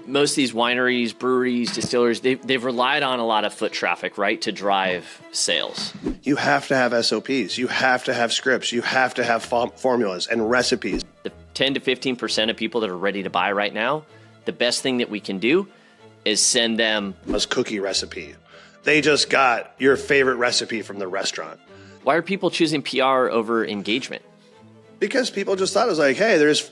most of these wineries, breweries, distilleries, they've relied on a lot of foot traffic, right, to drive sales. You have to have SOPs. You have to have scripts. You have to have formulas and recipes. The 10 to 15% of people that are ready to buy right now, the best thing that we can do is send them a cookie recipe. They just got your favorite recipe from the restaurant. Why are people choosing PR over engagement? Because people just thought it was like, hey, there's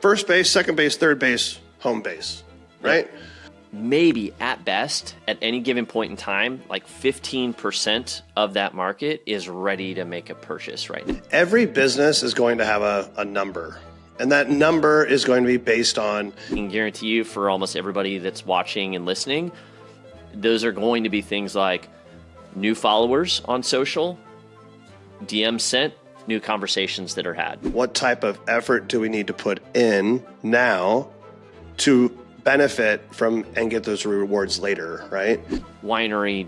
first base, second base, third base, home base, right? Maybe at best, at any given point in time, like 15% of that market is ready to make a purchase right now. Every business is going to have a number, and that number is going to be based on... I can guarantee you for almost everybody that's watching and listening, those are going to be things like new followers on social, DM sent, new conversations that are had. What type of effort do we need to put in now to benefit from and get those rewards later, right? Winery,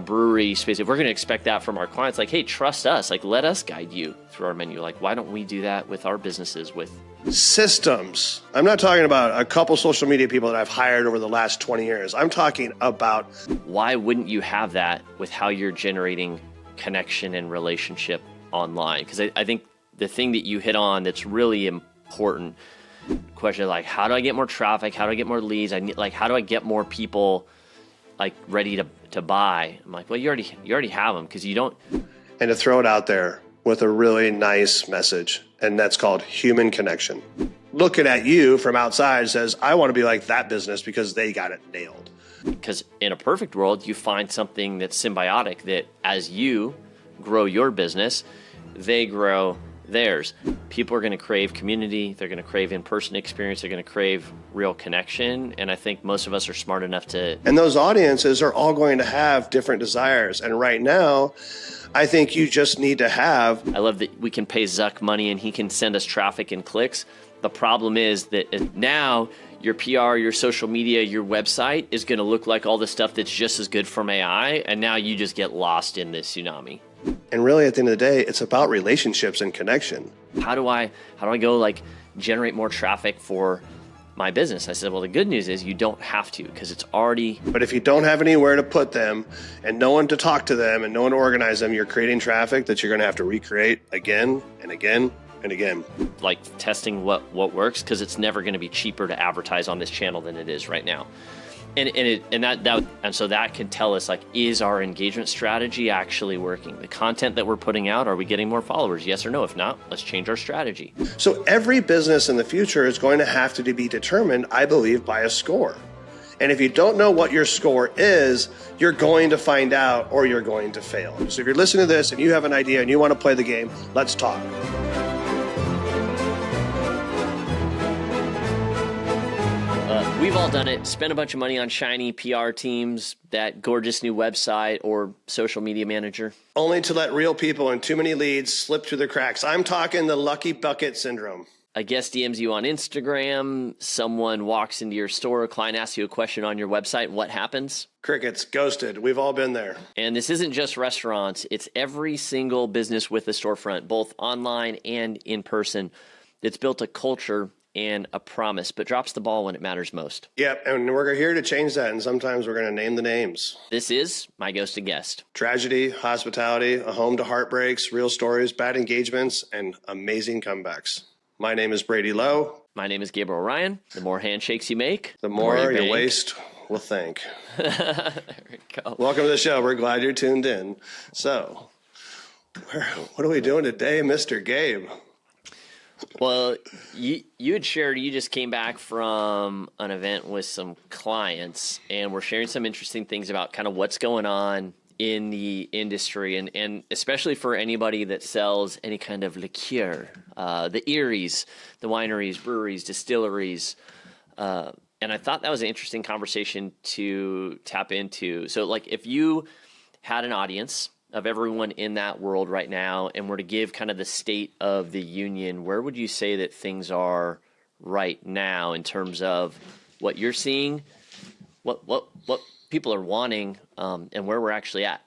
brewery space. If we're going to expect that from our clients, like, hey, trust us, like, let us guide you through our menu. Like, why don't we do that with our businesses with systems? I'm not talking about a couple social media people that I've hired over the last 20 years. I'm talking about... Why wouldn't you have that with how you're generating connection and relationship online? Because I think the thing that you hit on that's really important question, like, how do I get more traffic? How do I get more leads? How do I get more people like ready to buy? I'm like, well, you already have them because you don't. And to throw it out there with a really nice message, and that's called human connection. Looking at you from outside says, I want to be like that business because they got it nailed. Because in a perfect world, you find something that's symbiotic, that as you grow your business, they grow theirs. People are going to crave community. They're going to crave in-person experience. They're going to crave real connection. And I think most of us are smart enough to... And those audiences are all going to have different desires. And right now, I think you just need to have... I love that we can pay Zuck money and he can send us traffic and clicks. The problem is that now your PR, your social media, your website is going to look like all the stuff that's just as good from AI. And now you just get lost in this tsunami. And really, at the end of the day, it's about relationships and connection. How do I go like generate more traffic for my business? I said, well, the good news is you don't have to, because it's already... But if you don't have anywhere to put them and no one to talk to them and no one to organize them, you're creating traffic that you're going to have to recreate again and again and again. Like testing what works, because it's never going to be cheaper to advertise on this channel than it is right now. And so that can tell us, like, is our engagement strategy actually working? The content that we're putting out, are we getting more followers? Yes or no? If not, let's change our strategy. So every business in the future is going to have to be determined, I believe, by a score. And if you don't know what your score is, you're going to find out or you're going to fail. So if you're listening to this and you have an idea and you want to play the game, let's talk. We've all done it. Spent a bunch of money on shiny PR teams, that gorgeous new website or social media manager. Only to let real people and too many leads slip through the cracks. I'm talking the lucky bucket syndrome. A guest DMs you on Instagram. Someone walks into your store. A client asks you a question on your website. What happens? Crickets, ghosted. We've all been there. And this isn't just restaurants. It's every single business with a storefront, both online and in person, that's built a culture and a promise, but drops the ball when it matters most. Yep, and we're here to change that, and sometimes we're going to name the names. This is My Ghosted Guest. Tragedy, hospitality, a home to heartbreaks, real stories, bad engagements, and amazing comebacks. My name is Brady Lowe. My name is Gabriel Ryan. The more handshakes you make, the more your waist will thank. There we go. Welcome to the show. We're glad you're tuned in. So, what are we doing today, Mr. Gabe? Well, you had shared, you just came back from an event with some clients, and we're sharing some interesting things about kind of what's going on in the industry, and especially for anybody that sells any kind of liqueur, the Eries, the wineries, breweries, distilleries. And I thought that was an interesting conversation to tap into. So, like, if you had an audience of everyone in that world right now and were to give kind of the state of the union, where would you say that things are right now in terms of what you're seeing, what people are wanting, and where we're actually at?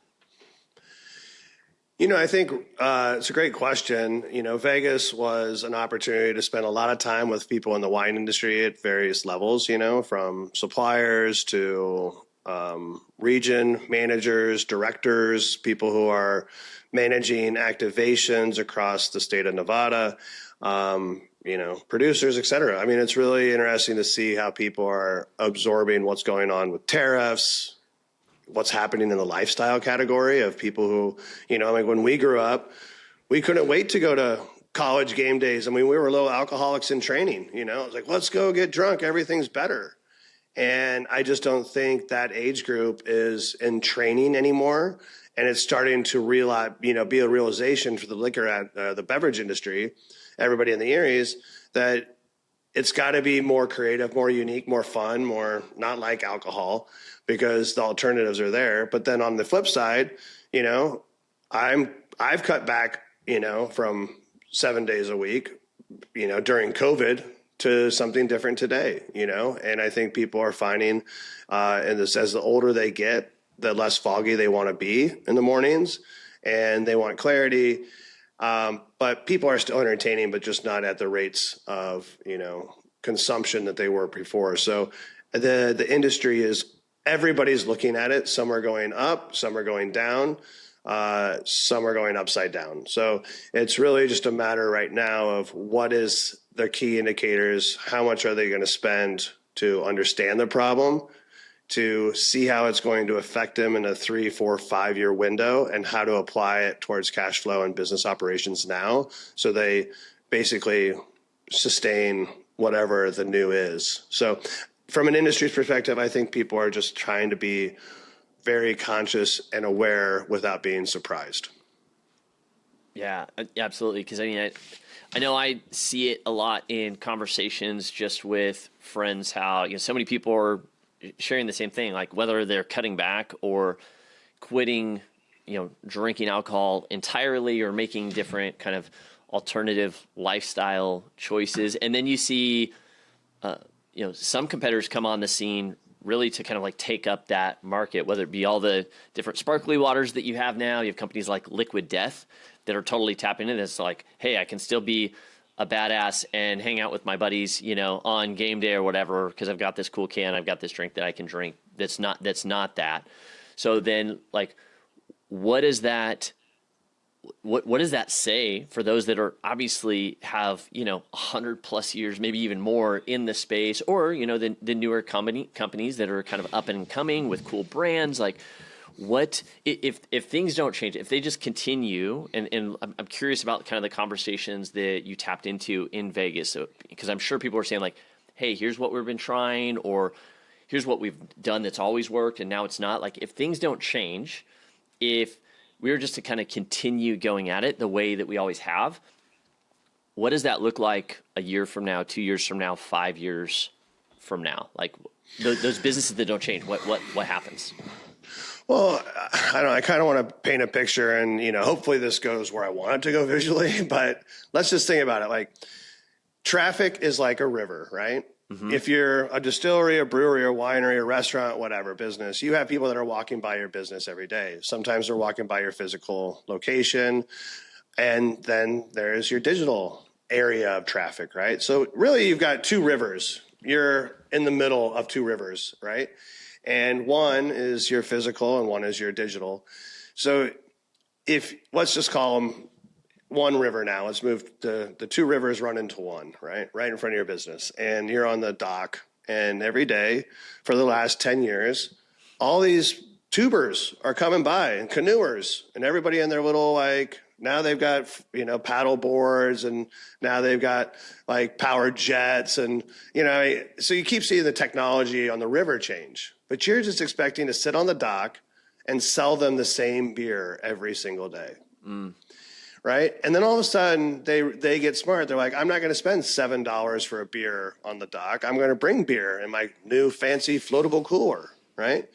I think it's a great question. Vegas was an opportunity to spend a lot of time with people in the wine industry at various levels, from suppliers to region managers, directors, people who are managing activations across the state of Nevada, producers, et cetera. I mean, it's really interesting to see how people are absorbing what's going on with tariffs, what's happening in the lifestyle category of people who, when we grew up, we couldn't wait to go to college game days. I mean, we were little alcoholics in training, it was like, let's go get drunk. Everything's better. And I just don't think that age group is in training anymore. And it's starting to realize, be a realization for the the beverage industry, everybody in the areas, that it's got to be more creative, more unique, more fun, more not like alcohol, because the alternatives are there. But then on the flip side, I've cut back, from 7 days a week, during COVID to something different today, and I think people are finding, and this, as the older they get, the less foggy they want to be in the mornings, and they want clarity. But people are still entertaining, but just not at the rates of, consumption that they were before. So the industry everybody's looking at it. Some are going up, some are going down, some are going upside down. So it's really just a matter right now of what is the key indicators, how much are they going to spend to understand the problem, to see how it's going to affect them in a 3, 4, 5-year window, and how to apply it towards cash flow and business operations now, so they basically sustain whatever the new is. So from an industry's perspective, I think people are just trying to be very conscious and aware without being surprised. Yeah, absolutely. Because I know I see it a lot in conversations just with friends, how so many people are sharing the same thing, like whether they're cutting back or quitting, drinking alcohol entirely, or making different kind of alternative lifestyle choices. And then you see, some competitors come on the scene really to kind of like take up that market, whether it be all the different sparkly waters that you have now. You have companies like Liquid Death that are totally tapping into this. Like, hey, I can still be a badass and hang out with my buddies, on game day or whatever, because I've got this cool can, I've got this drink that I can drink. That's not that. So then, like, what does that say for those that are obviously have 100+ years, maybe even more in the space, or the newer companies that are kind of up and coming with cool brands? Like, what if things don't change, if they just continue? And I'm curious about kind of the conversations that you tapped into in Vegas, because I'm sure people are saying like, hey, here's what we've been trying, or here's what we've done that's always worked and now it's not. Like, if things don't change, if we were just to kind of continue going at it the way that we always have, what does that look like a year from now, 2 years from now, 5 years from now? Like, those businesses that don't change, what happens? Well, I don't know. I kind of want to paint a picture, and hopefully this goes where I want it to go visually. But let's just think about it. Like, traffic is like a river, right? Mm-hmm. If you're a distillery, a brewery, a winery, a restaurant, whatever business, you have people that are walking by your business every day. Sometimes they're walking by your physical location, and then there's your digital area of traffic, right? So really, you've got two rivers. You're in the middle of two rivers, right? And one is your physical and one is your digital. So let's just call them one river now. Let's move the two rivers run into one, right in front of your business. And you're on the dock, and every day for the last 10 years, all these tubers are coming by, and canoers, and everybody in their little, like, now they've got, paddle boards, and now they've got like powered jets, and, so you keep seeing the technology on the river change, but you're just expecting to sit on the dock and sell them the same beer every single day. Mm. Right? And then all of a sudden they get smart. They're like, I'm not going to spend $7 for a beer on the dock. I'm going to bring beer in my new fancy floatable cooler, right?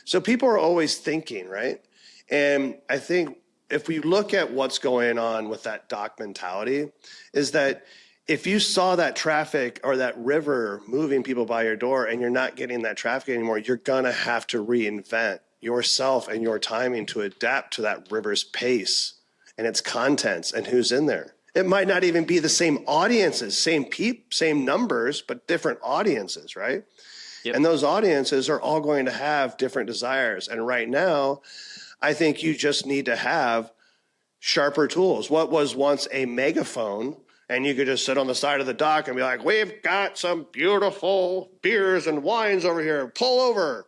So people are always thinking, right? And I think if we look at what's going on with that dock mentality, is that if you saw that traffic or that river moving people by your door and you're not getting that traffic anymore, you're going to have to reinvent yourself and your timing to adapt to that river's pace. and its contents and who's in there. It might not even be the same audiences, same numbers, but different audiences, right? Yep. And those audiences are all going to have different desires. And right now, I think you just need to have sharper tools. What was once a megaphone, and you could just sit on the side of the dock and be like, we've got some beautiful beers and wines over here, pull over.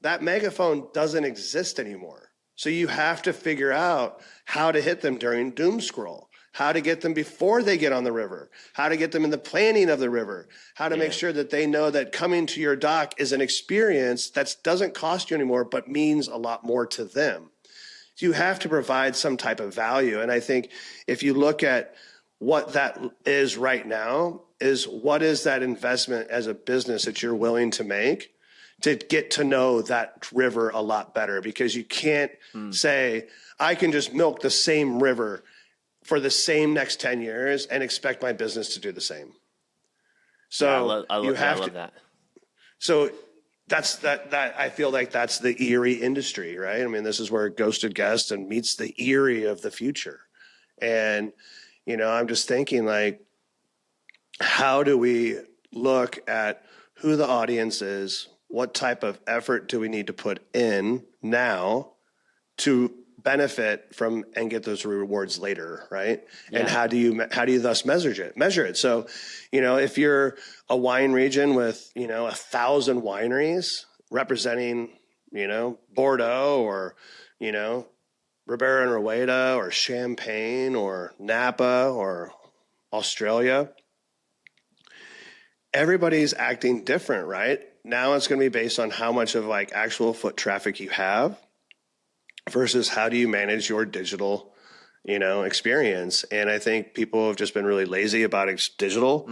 That megaphone doesn't exist anymore. So you have to figure out how to hit them during doom scroll, how to get them before they get on the river, how to get them in the planning of the river, how to make sure that they know that coming to your dock is an experience that doesn't cost you anymore, but means a lot more to them. So you have to provide some type of value. And I think if you look at what that is right now, is what is that investment as a business that you're willing to make to get to know that river a lot better? Because you can't say, I can just milk the same river for the same next 10 years and expect my business to do the same. So I love that. So that's I feel like that's the eerie industry, right? I mean, this is where Ghosted Guest and meets the eerie of the future. And, I'm just thinking, like, how do we look at who the audience is? What type of effort do we need to put in now to benefit from and get those rewards later, right? Yeah. And how do you thus measure it? So, if you're a wine region with, 1,000 wineries representing, Bordeaux or, Ribera and Rueda or Champagne or Napa or Australia, everybody's acting different, right? Now it's going to be based on how much of like actual foot traffic you have versus how do you manage your digital, experience. And I think people have just been really lazy about digital.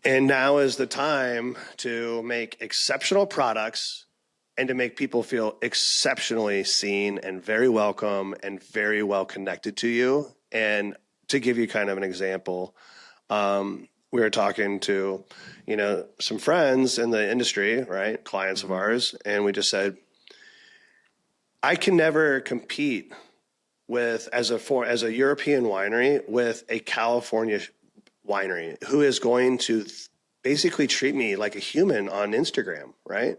And now is the time to make exceptional products and to make people feel exceptionally seen and very welcome and very well connected to you. And to give you kind of an example, we were talking to, some friends in the industry, right? Clients of ours. And we just said, I can never compete with, as a European winery, with a California winery who is going to basically treat me like a human on Instagram, right?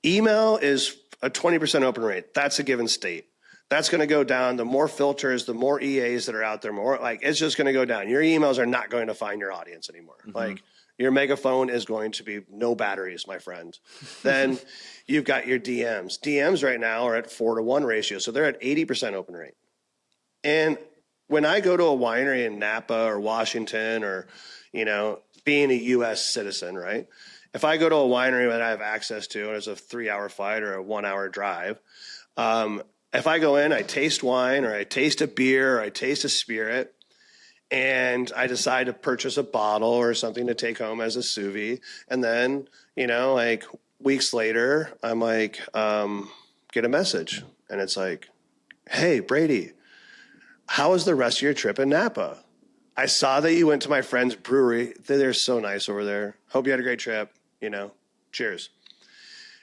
Email is a 20% open rate. That's a given state. That's going to go down. The more filters, the more EAs that are out there, it's just going to go down. Your emails are not going to find your audience anymore. Like, your megaphone is going to be no batteries, my friend. Then you've got your DMs. DMs right now are at 4-to-1 ratio. So they're at 80% open rate. And when I go to a winery in Napa or Washington or, being a U.S. citizen, right? If I go to a winery that I have access to and it's a 3-hour flight or a 1-hour drive, if I go in, I taste wine or I taste a beer or I taste a spirit, and I decide to purchase a bottle or something to take home as a sous vide. And then, weeks later, I'm like, get a message. And it's like, hey, Brady, how was the rest of your trip in Napa? I saw that you went to my friend's brewery. They're so nice over there. Hope you had a great trip. Cheers.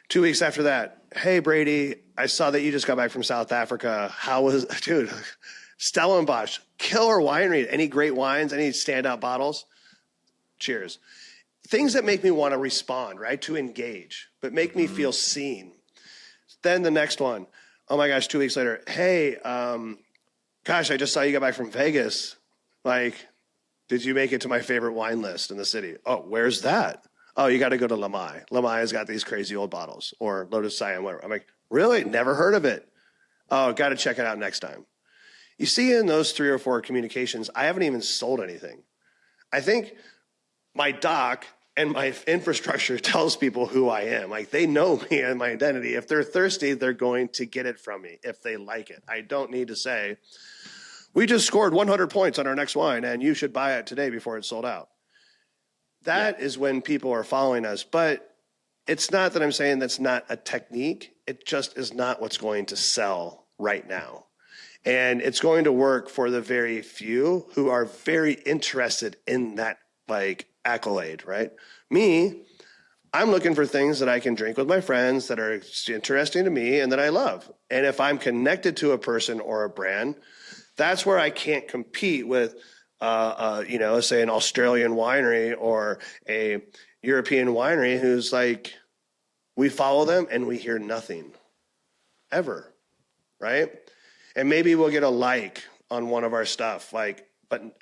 2 weeks after that, hey, Brady, I saw that you just got back from South Africa. How was, dude, Stellenbosch, killer winery. Any great wines? Any standout bottles? Cheers. Things that make me want to respond, right? To engage, but make me feel seen. Then the next one, oh my gosh, 2 weeks later, hey, gosh, I just saw you got back from Vegas. Like, did you make it to my favorite wine list in the city? Oh, where's that? Oh, you got to go to Lamai. Lamai has got these crazy old bottles, or Lotus Cyan, whatever. I'm like, really? Never heard of it. Oh, got to check it out next time. You see, in those 3 or 4 communications, I haven't even sold anything. I think my doc and my infrastructure tells people who I am. Like, they know me and my identity. If they're thirsty, they're going to get it from me if they like it. I don't need to say, we just scored 100 points on our next wine, and you should buy it today before it's sold out. That is when people are following us. But it's not that I'm saying that's not a technique. It just is not what's going to sell right now. And it's going to work for the very few who are very interested in that, like, accolade, right? Me, I'm looking for things that I can drink with my friends that are interesting to me and that I love. And if I'm connected to a person or a brand, that's where I can't compete with, say an Australian winery or a European winery who's like, we follow them and we hear nothing ever, right? And maybe we'll get a like on one of our stuff, but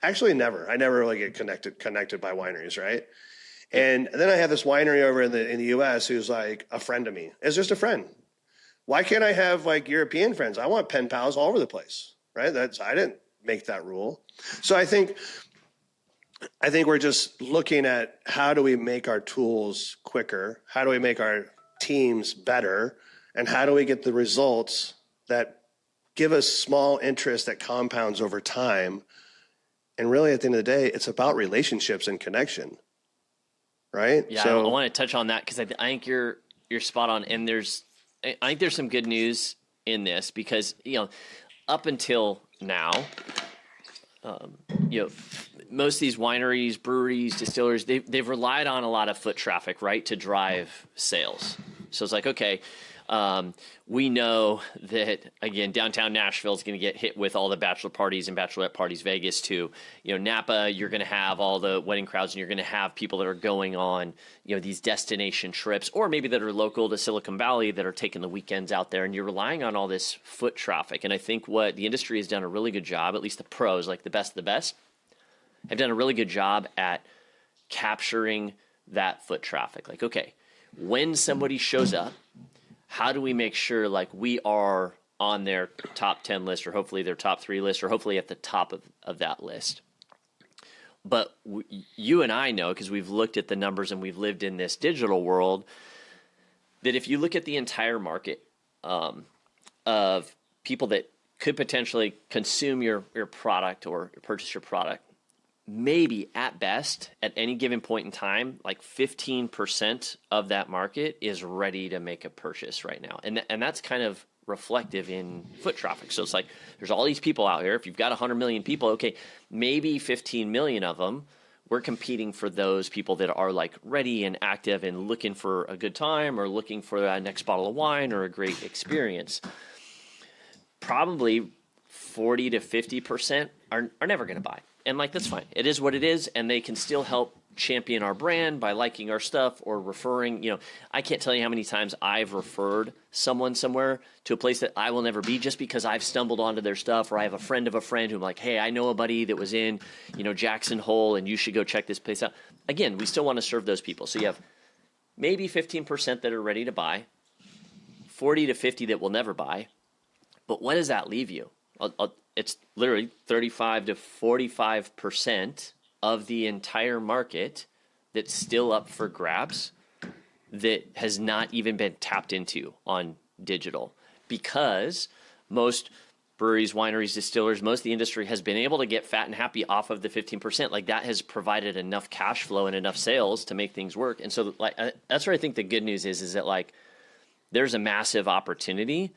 actually never. I never really get connected by wineries, right? And then I have this winery over in the U.S. who's like a friend to me. It's just a friend. Why can't I have like European friends? I want pen pals all over the place, right? I didn't make that rule. So I think we're just looking at how do we make our tools quicker? How do we make our teams better? And how do we get the results that give us small interest that compounds over time? And really, at the end of the day, it's about relationships and connection. Right? Yeah, so I want to touch on that because I think you're spot on. And I think there's some good news in this because up until now, most of these wineries, breweries, distilleries, they've relied on a lot of foot traffic, right, to drive sales. So it's like, okay, we know that, again, downtown Nashville is going to get hit with all the bachelor parties and bachelorette parties, Vegas too. Napa, you're going to have all the wedding crowds and you're going to have people that are going on, these destination trips or maybe that are local to Silicon Valley that are taking the weekends out there, and you're relying on all this foot traffic. And I think what the industry has done a really good job, at least the pros, like the best of the best, have done a really good job at capturing that foot traffic. Like, okay, when somebody shows up, how do we make sure like we are on their top 10 list or hopefully their top 3 list or hopefully at the top of that list? But you and I know, because we've looked at the numbers and we've lived in this digital world, that if you look at the entire market of people that could potentially consume your product or purchase your product, maybe at best at any given point in time, like 15% of that market is ready to make a purchase right now. And that's kind of reflective in foot traffic. So it's like, there's all these people out here. If you've got 100 million people, okay, maybe 15 million of them, we're competing for those people that are like ready and active and looking for a good time or looking for that next bottle of wine or a great experience. Probably 40 to 50% are never going to buy. And like, that's fine. It is what it is. And they can still help champion our brand by liking our stuff or referring. I can't tell you how many times I've referred someone somewhere to a place that I will never be just because I've stumbled onto their stuff, or I have a friend of a friend who I'm like, hey, I know a buddy that was in, Jackson Hole, and you should go check this place out. Again, we still want to serve those people. So you have maybe 15% that are ready to buy, 40 to 50 that will never buy. But what does that leave you? It's literally 35 to 45% of the entire market that's still up for grabs that has not even been tapped into on digital, because most breweries, wineries, distillers, most of the industry has been able to get fat and happy off of the 15%. Like, that has provided enough cash flow and enough sales to make things work. And so like, that's where I think the good news is that like there's a massive opportunity,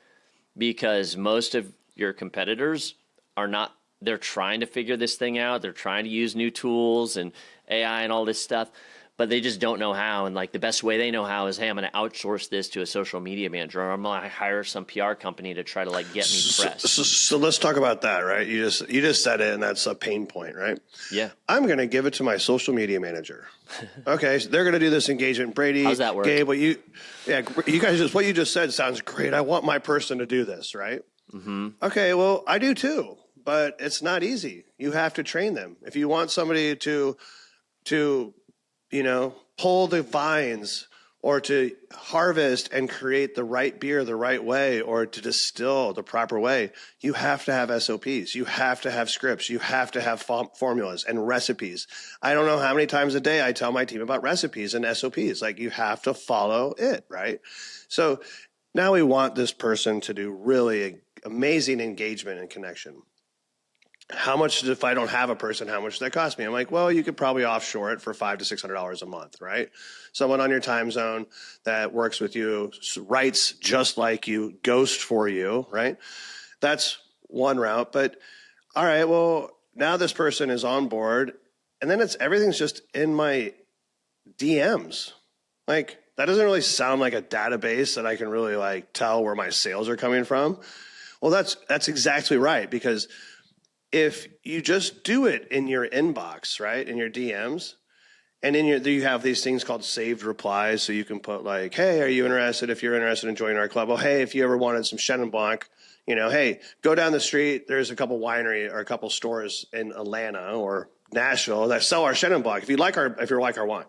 because most of your competitors are not, they're trying to figure this thing out. They're trying to use new tools and AI and all this stuff, but they just don't know how. And like, the best way they know how is, hey, I'm going to outsource this to a social media manager, or I'm going to hire some PR company to try to like get me press. So let's talk about that, right? You just said it, and that's a pain point, right? Yeah. I'm going to give it to my social media manager. Okay, so they're going to do this engagement. Brady, how's that work? Gabe, what you just said sounds great. I want my person to do this, right? Mm-hmm. Okay, well, I do too, but it's not easy. You have to train them. If you want somebody to pull the vines, or to harvest and create the right beer the right way, or to distill the proper way, you have to have SOPs. You have to have scripts. You have to have formulas and recipes. I don't know how many times a day I tell my team about recipes and SOPs. Like, you have to follow it, right? So now we want this person to do really amazing engagement and connection. How much, if I don't have a person, how much does that cost me? I'm like, well, you could probably offshore it for $500 to $600 a month, right? Someone on your time zone that works with you, writes just like you, ghost for you, right? That's one route. But all right, well, now this person is on board, and then everything's just in my DMs. Like, that doesn't really sound like a database that I can really like tell where my sales are coming from. Well, that's exactly right, because if you just do it in your inbox, right, in your DMs, and you have these things called saved replies, so you can put like, hey, are you interested? If you're interested in joining our club, well, hey, if you ever wanted some Chenin Blanc, hey, go down the street. There's a couple winery or a couple stores in Atlanta or Nashville that sell our Chenin Blanc. If you like our wine,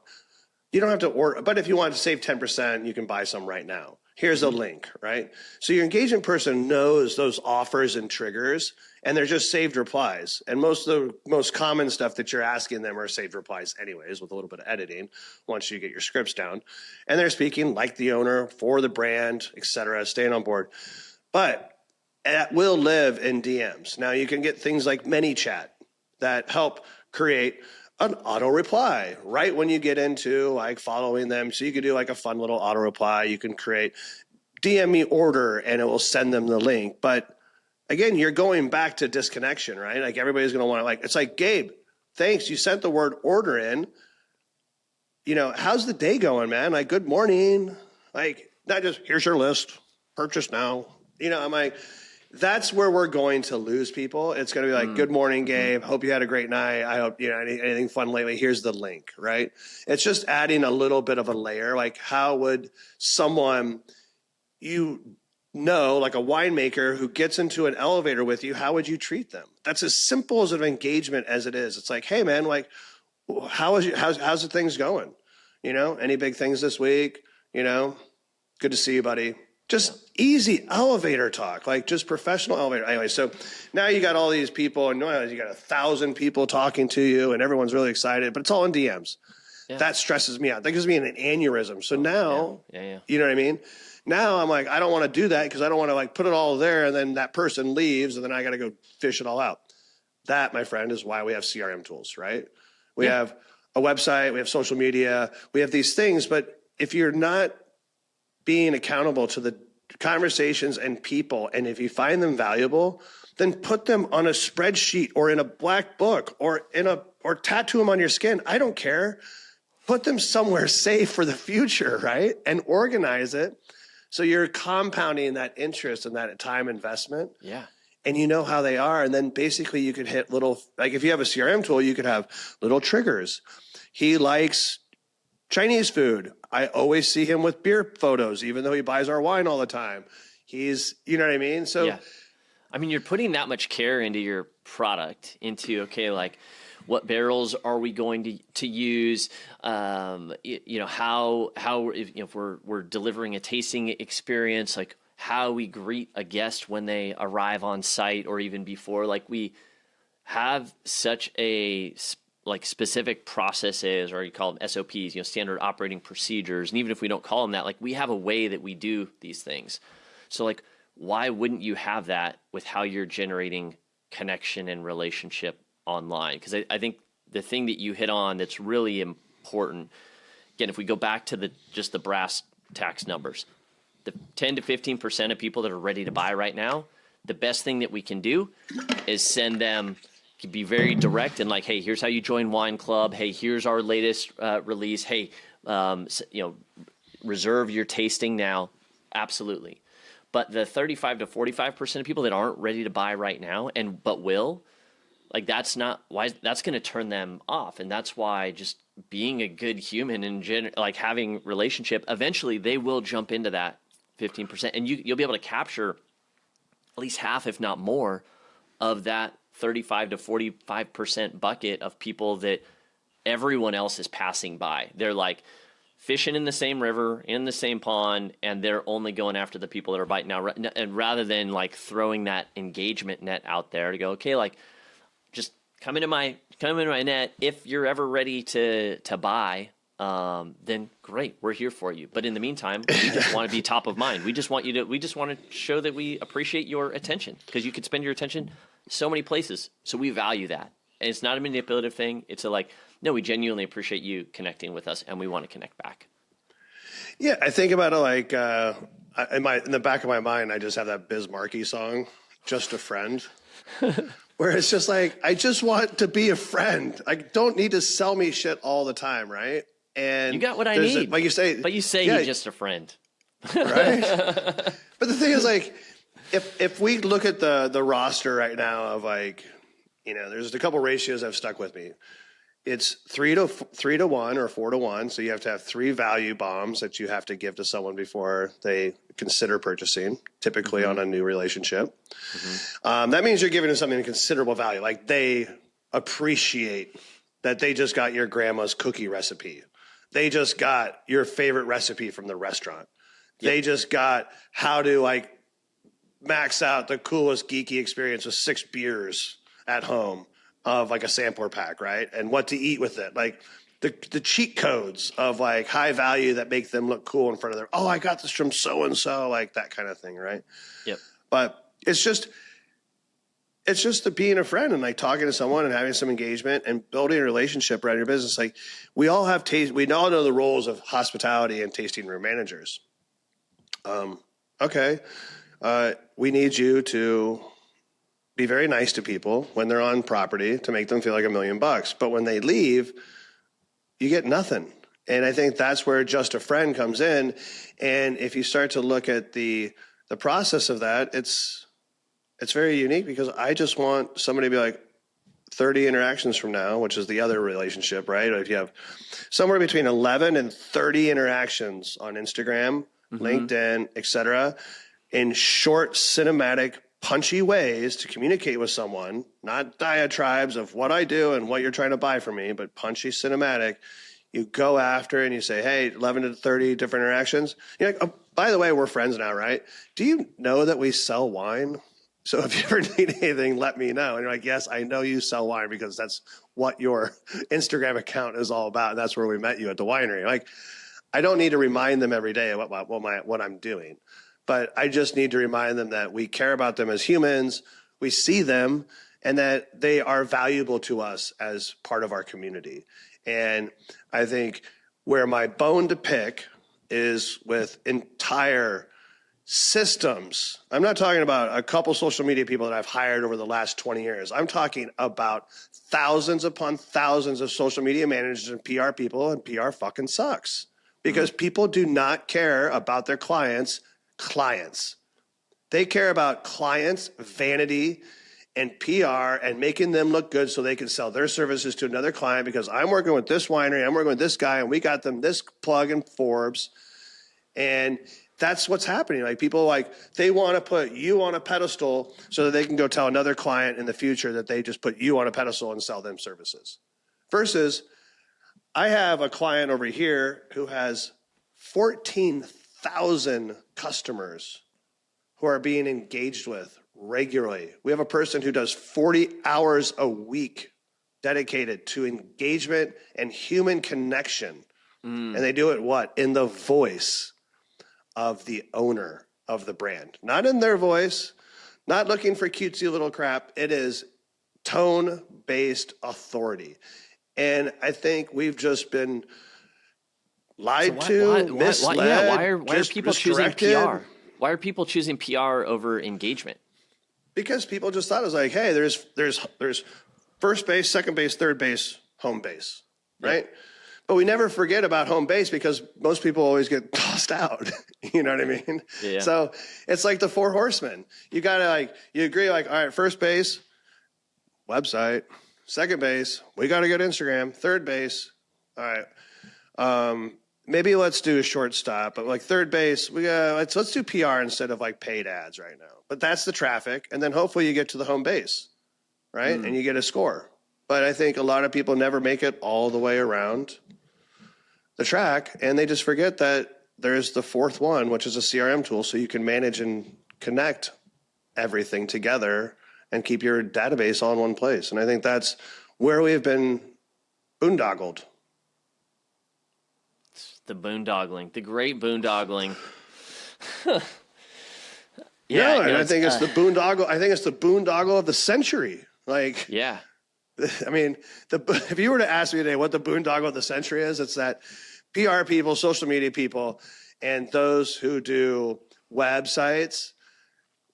you don't have to order. But if you want to save 10%, you can buy some right now. Here's a link, right? So your engagement person knows those offers and triggers, and they're just saved replies. And most of the most common stuff that you're asking them are saved replies anyways, with a little bit of editing once you get your scripts down. And they're speaking like the owner, for the brand, et cetera, staying on board. But it will live in DMs. Now, you can get things like ManyChat that help create an auto reply right when you get into like following them. So you could do like a fun little auto reply. You can create DM me order and it will send them the link. But again, you're going back to disconnection, right? Like everybody's going to want to like, it's like, Gabe, thanks. You sent the word order in. How's the day going, man? Like, good morning. Like, not just here's your list, purchase now. I'm like, that's where we're going to lose people. It's going to be like, good morning, Gabe. Hope you had a great night. I hope, anything fun lately. Here's the link, right? It's just adding a little bit of a layer. Like, how would someone, like a winemaker who gets into an elevator with you, how would you treat them? That's as simple as an engagement as it is. It's like, hey, man, like, how's the things going? Any big things this week? Good to see you, buddy. Just easy elevator talk, like just professional elevator. Anyway, so now you got all these people, and you got 1,000 people talking to you, and everyone's really excited, but it's all in DMs. Yeah. That stresses me out. That gives me an aneurysm. So now, you know what I mean? Now I'm like, I don't want to do that because I don't want to like put it all there, and then that person leaves, and then I got to go fish it all out. That, my friend, is why we have CRM tools, right? We have a website, we have social media, we have these things, but if you're not being accountable to the conversations and people, and if you find them valuable, then put them on a spreadsheet or in a black book or tattoo them on your skin. I don't care. Put them somewhere safe for the future, right? And organize it so you're compounding that interest and that time investment. Yeah. And you know how they are. And then basically you could hit little, like if you have a CRM tool, you could have little triggers. He likes Chinese food. I always see him with beer photos, even though he buys our wine all the time. He's, you know what I mean? So, yeah. I mean, you're putting that much care into your product, like what barrels are we going to use? How if we're delivering a tasting experience, like how we greet a guest when they arrive on site or even before. Like we have such a specific processes, or you call them SOPs, standard operating procedures. And even if we don't call them that, like we have a way that we do these things. So like, why wouldn't you have that with how you're generating connection and relationship online? Because I think the thing that you hit on that's really important, again, if we go back to the brass tacks numbers, the 10 to 15% of people that are ready to buy right now, the best thing that we can do is send them, be very direct and like, hey, here's how you join Wine Club. Hey, here's our latest release. Hey, reserve your tasting now. Absolutely. But the 35 to 45% of people that aren't ready to buy right now but will, like that's going to turn them off. And that's why just being a good human and like having relationship, eventually they will jump into that 15%, and you'll be able to capture at least half, if not more, of that 35 to 45% bucket of people that everyone else is passing by. They're like fishing in the same river, in the same pond, and they're only going after the people that are biting out. And rather than like throwing that engagement net out there to go, okay, like just come into my net. If you're ever ready to buy, then great, we're here for you. But in the meantime, we just want to be top of mind. We just want to show that we appreciate your attention, because you could spend your attention so many places. So we value that. And it's not a manipulative thing. It's no, we genuinely appreciate you connecting with us, and we want to connect back. Yeah, I think about it like in the back of my mind, I just have that Biz Markie song, "Just a Friend," where it's just like, I just want to be a friend. I don't need to sell me shit all the time, right? And you got what I need. like you say, but you say yeah, he's just a friend. Right? But the thing is, like, if we look at the roster right now of, like, there's a couple ratios that have stuck with me. It's 3-1 or 4-1. So you have to have 3 value bombs that you have to give to someone before they consider purchasing, typically on a new relationship. That means you're giving them something of considerable value. Like, they appreciate that they just got your grandma's cookie recipe. They just got your favorite recipe from the restaurant. Yep. They just got how to, like, max out the coolest geeky experience with 6 beers at home of, like, a sampler pack, right? And what to eat with it. Like, the cheat codes of, like, high value that make them look cool in front of their, oh, I got this from so-and-so, like that kind of thing, right? Yep. But it's just the being a friend and, like, talking to someone and having some engagement and building a relationship around your business. Like, we all have we all know the roles of hospitality and tasting room managers. Okay. We need you to be very nice to people when they're on property to make them feel like $1 million. But when they leave, you get nothing. And I think that's where just a friend comes in. And if you start to look at the process of that, it's very unique, because I just want somebody to be like 30 interactions from now, which is the other relationship, right? If you have somewhere between 11 and 30 interactions on Instagram, LinkedIn, etc., in short, cinematic, punchy ways to communicate with someone, not diatribes of what I do and what you're trying to buy from me, but punchy, cinematic. You go after and you say, hey, 11 to 30 different interactions. You're like, oh, by the way, we're friends now, right? Do you know that we sell wine? So if you ever need anything, let me know. And you're like, yes, I know you sell wine because that's what your Instagram account is all about. And that's where we met you at the winery. Like, I don't need to remind them every day of what I'm doing, but I just need to remind them that we care about them as humans, we see them, and that they are valuable to us as part of our community. And I think where my bone to pick is with entire systems. I'm not talking about a couple social media people that I've hired over the last 20 years. I'm talking about thousands upon thousands of social media managers and PR people, and PR fucking sucks. Because people do not care about their clients. They care about clients, vanity, and PR, and making them look good so they can sell their services to another client, because I'm working with this winery, I'm working with this guy, and we got them this plug in Forbes. And that's what's happening. Like, people, like, they want to put you on a pedestal so that they can go tell another client in the future that they just put you on a pedestal and sell them services. Versus, I have a client over here who has 14,000 customers who are being engaged with regularly. We have a person who does 40 hours a week dedicated to engagement and human connection. And they do it what? In the voice of the owner of the brand. Not in their voice, not looking for cutesy little crap. It is tone-based authority. And I think we've just been lied to, misled. Why are people choosing PR? Why are people choosing PR over engagement? Because people just thought it was like, hey, there's first base, second base, third base, home base, right? Yep. But we never forget about home base, because most people always get tossed out. You know what I mean? Yeah. So it's like the 4 horsemen. You gotta, like, you agree, like, all right, first base, website. Second base, we got to go to Instagram. Third base, all right. Maybe let's do a shortstop, but, like, third base, let's do PR instead of, like, paid ads right now. But that's the traffic, and then hopefully you get to the home base, right? And you get a score. But I think a lot of people never make it all the way around the track, and they just forget that there's the 4th one, which is a CRM tool, so you can manage and connect everything together and keep your database all in one place. And I think that's where we've been boondoggled. It's the boondoggling, the great boondoggling. I think it's the boondoggle. I think it's the boondoggle of the century. Like, yeah. I mean, if you were to ask me today what the boondoggle of the century is, it's that PR people, social media people, and those who do websites,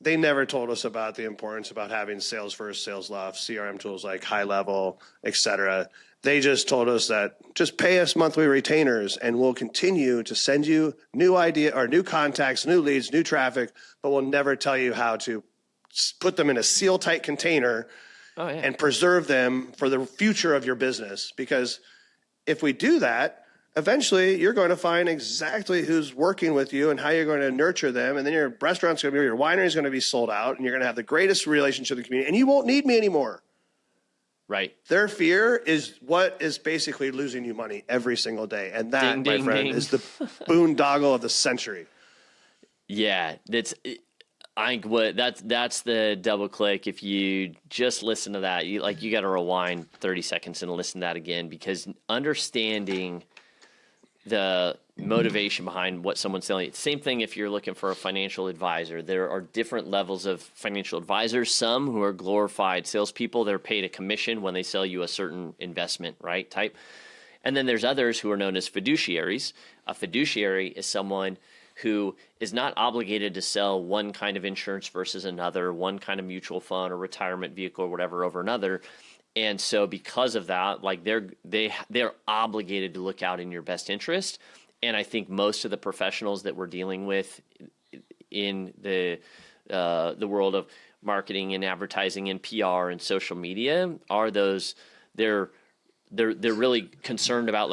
they never told us about the importance about having sales first, sales left, CRM tools like High Level, et cetera. They just told us that just pay us monthly retainers and we'll continue to send you new idea or new contacts, new leads, new traffic, but we'll never tell you how to put them in a seal tight container and preserve them for the future of your business. Because if we do that, eventually you're going to find exactly who's working with you and how you're going to nurture them. And then your restaurant's going to be, your winery is going to be sold out, and you're going to have the greatest relationship in the community, and you won't need me anymore. Right. Their fear is what is basically losing you money every single day. And that, my friend, is the boondoggle of the century. Yeah, that's the double click. If you just listen to that, you got to rewind 30 seconds and listen to that again, because understanding the motivation behind what someone's selling. Same thing if you're looking for a financial advisor. There are different levels of financial advisors. Some who are glorified salespeople, they're paid a commission when they sell you a certain investment, right, type. And then there's others who are known as fiduciaries. A fiduciary is someone who is not obligated to sell one kind of insurance versus another, one kind of mutual fund or retirement vehicle or whatever over another. And so because of that, like they're obligated to look out in your best interest. And I think most of the professionals that we're dealing with in the world of marketing and advertising and PR and social media are those. They're really concerned about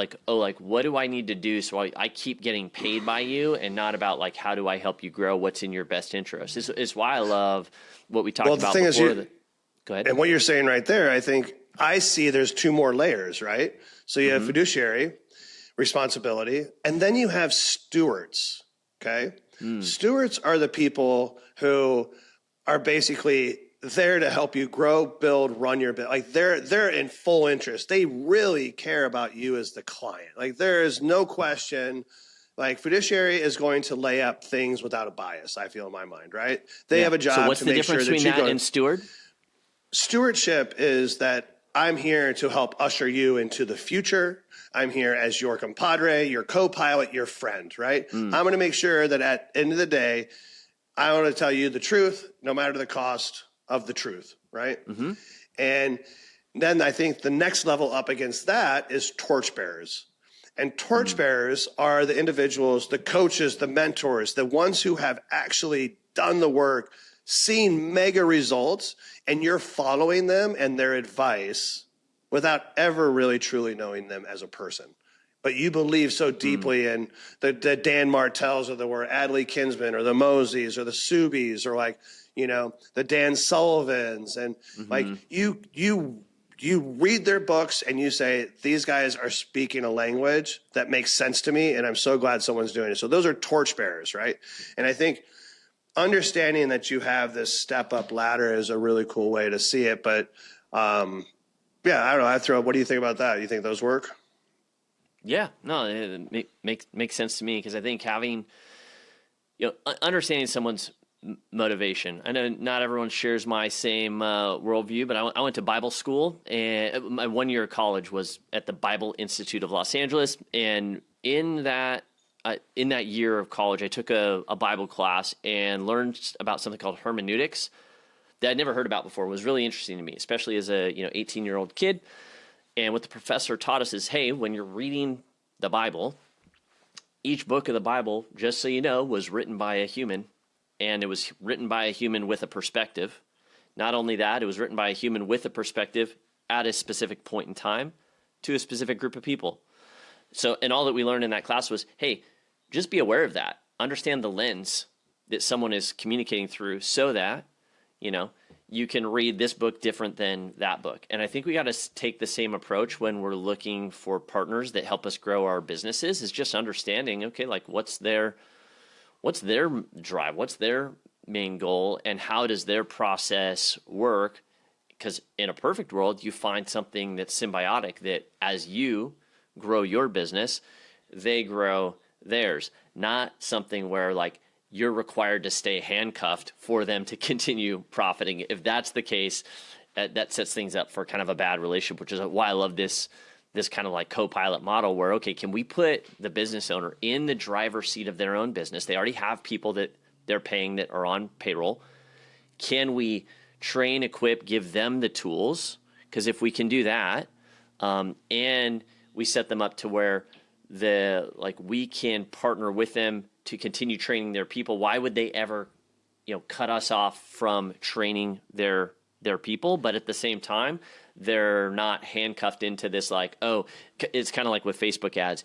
what do I need to do so I keep getting paid by you, and not about like how do I help you grow, what's in your best interest. Is why I love what we talked about before. Go ahead. And what you're saying right there, I think I see there's two more layers, right? So you have fiduciary responsibility, and then you have stewards, okay? Stewards are the people who are basically there to help you grow, build, run your business. Like they're in full interest. They really care about you as the client. Like there is no question. Like fiduciary is going to lay up things without a bias, I feel, in my mind, right? They have a job to make sure that you go. So what's the difference between that and steward? Stewardship is that I'm here to help usher you into the future. I'm here as your compadre, your co-pilot, your friend, right? I'm going to make sure that at the end of the day, I want to tell you the truth, no matter the cost of the truth, right? And then I think the next level up against that is torchbearers. And torchbearers are the individuals, the coaches, the mentors, the ones who have actually done the work, seen mega results, and you're following them and their advice without ever really truly knowing them as a person. But you believe so deeply in the Dan Martells or the Adley Kinsman or the Moseys or the Subies or the Dan Sullivans. And you read their books and you say, these guys are speaking a language that makes sense to me, and I'm so glad someone's doing it. So those are torchbearers, right? And I think understanding that you have this step-up ladder is a really cool way to see it. But, I don't know. What do you think about that? You think those work? Yeah, no, it makes sense to me, because I think having, understanding someone's motivation. I know not everyone shares my same worldview, but I went to Bible school, and my 1 year of college was at the Bible Institute of Los Angeles. And in that year of college, I took a Bible class and learned about something called hermeneutics that I'd never heard about before. It was really interesting to me, especially as a 18-year-old kid. And what the professor taught us is, hey, when you're reading the Bible, each book of the Bible, just so you know, was written by a human. And it was written by a human with a perspective. Not only that, it was written by a human with a perspective at a specific point in time to a specific group of people. So, and all that we learned in that class was, hey, just be aware of that. Understand the lens that someone is communicating through, so that, you can read this book different than that book. And I think we got to take the same approach when we're looking for partners that help us grow our businesses, is just understanding, okay, like what's their drive, what's their main goal, and how does their process work? Because in a perfect world, you find something that's symbiotic, that as you grow your business, they grow theirs. Not something where like you're required to stay handcuffed for them to continue profiting. If that's the case, that sets things up for kind of a bad relationship, which is why I love this kind of like co-pilot model where, okay, can we put the business owner in the driver's seat of their own business? They already have people that they're paying that are on payroll. Can we train, equip, give them the tools? Because if we can do that, And we set them up to where we can partner with them to continue training their people. Why would they ever, cut us off from training their people? But at the same time, they're not handcuffed into this it's kind of like with Facebook ads.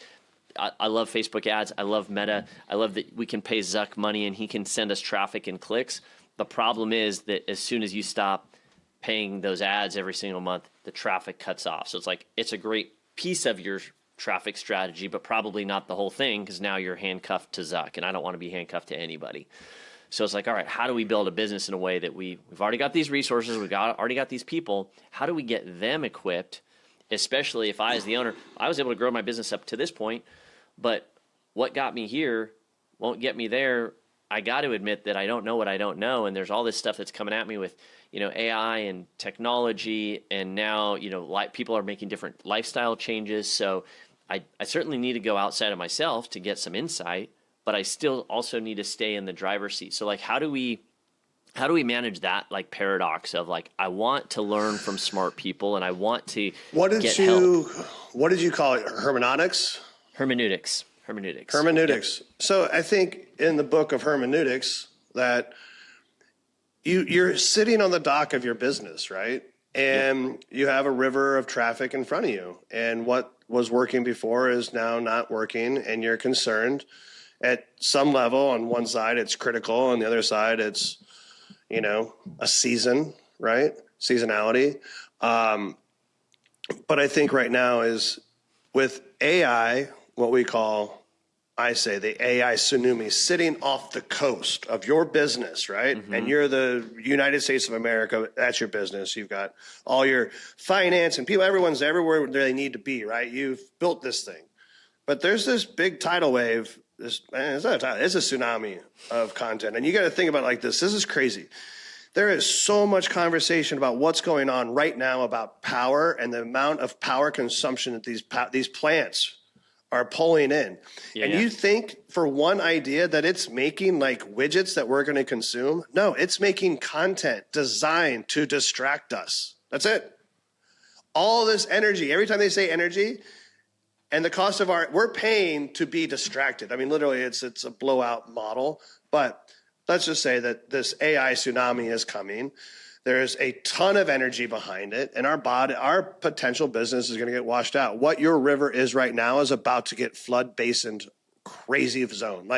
I love Facebook ads. I love Meta. I love that we can pay Zuck money and he can send us traffic and clicks. The problem is that as soon as you stop paying those ads every single month, the traffic cuts off. So it's a great piece of your traffic strategy, but probably not the whole thing, because now you're handcuffed to Zuck, and I don't want to be handcuffed to anybody. So it's all right, how do we build a business in a way that we've already got these resources, already got these people, how do we get them equipped, especially if I, as the owner, I was able to grow my business up to this point, but what got me here won't get me there. I got to admit that I don't know what I don't know, and there's all this stuff that's coming at me with, AI and technology, and now, people are making different lifestyle changes. So I certainly need to go outside of myself to get some insight, but I still also need to stay in the driver's seat. So how do we manage that paradox of I want to learn from smart people and I want to get help. What did you call it? Hermeneutics. So I think in the book of hermeneutics that you're sitting on the dock of your business, right? And you have a river of traffic in front of you, and what was working before is now not working, and you're concerned at some level. On one side, it's critical. On the other side, it's, a season, right? Seasonality. But I think right now is with AI, what we call, I say, the AI tsunami sitting off the coast of your business, right? Mm-hmm. And you're the United States of America. That's your business. You've got all your finance and people. Everyone's everywhere they need to be, right? You've built this thing. But there's this big tidal wave. It's not a tidal. It's a tsunami of content. And you got to think about it like this. This is crazy. There is so much conversation about what's going on right now about power and the amount of power consumption that these plants are pulling in. You think for one idea that it's making widgets that we're going to consume? No, it's making content designed to distract us. That's it. All this energy, every time they say energy and the cost of we're paying to be distracted. I mean, literally it's a blowout model, but let's just say that this AI tsunami is coming. There's a ton of energy behind it, and our potential business is going to get washed out. What your river is right now is about to get flood basined, crazy zone.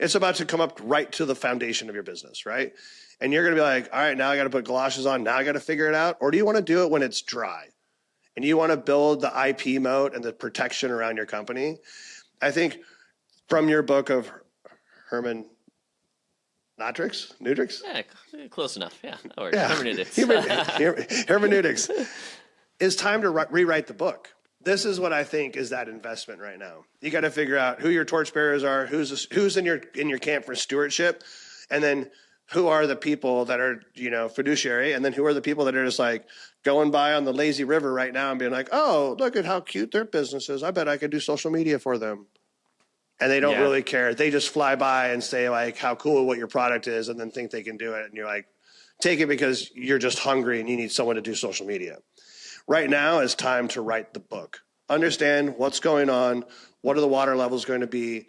It's about to come up right to the foundation of your business, right? And you're going to be all right, now I got to put galoshes on. Now I got to figure it out. Or do you want to do it when it's dry? And you want to build the IP moat and the protection around your company? I think from your book of Nutrix? Yeah, close enough. Yeah, hermeneutics. Hermeneutics. It's time to rewrite the book. This is what I think is that investment right now. You got to figure out who your torchbearers are, who's in your camp for stewardship, and then who are the people that are fiduciary, and then who are the people that are just going by on the lazy river right now and being oh, look at how cute their business is. I bet I could do social media for them. And they don't really care. They just fly by and say how cool what your product is, and then think they can do it. And you're take it because you're just hungry and you need someone to do social media. Right now is time to write the book. Understand what's going on. What are the water levels going to be?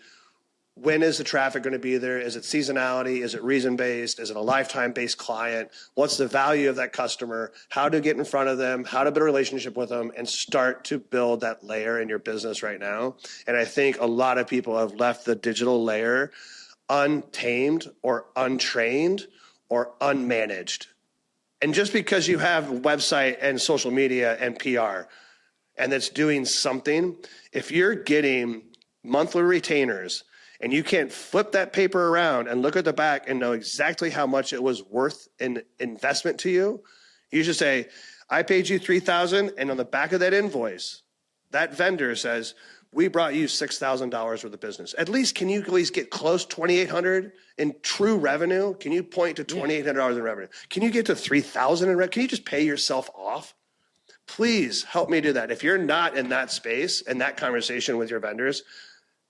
When is the traffic going to be there? Is it seasonality? Is it reason-based? Is it a lifetime-based client? What's the value of that customer? How to get in front of them? How to build a relationship with them? And start to build that layer in your business right now. And I think a lot of people have left the digital layer untamed or untrained or unmanaged. And just because you have a website and social media and PR and that's doing something, if you're getting monthly retainers and you can't flip that paper around and look at the back and know exactly how much it was worth in investment to you, you should say, I paid you $3,000, and on the back of that invoice, that vendor says, we brought you $6,000 worth of business. At least, can you at least get close $2,800 in true revenue? Can you point to $2,800 in revenue? Can you get to $3,000 in revenue? Can you just pay yourself off? Please help me do that. If you're not in that space and that conversation with your vendors,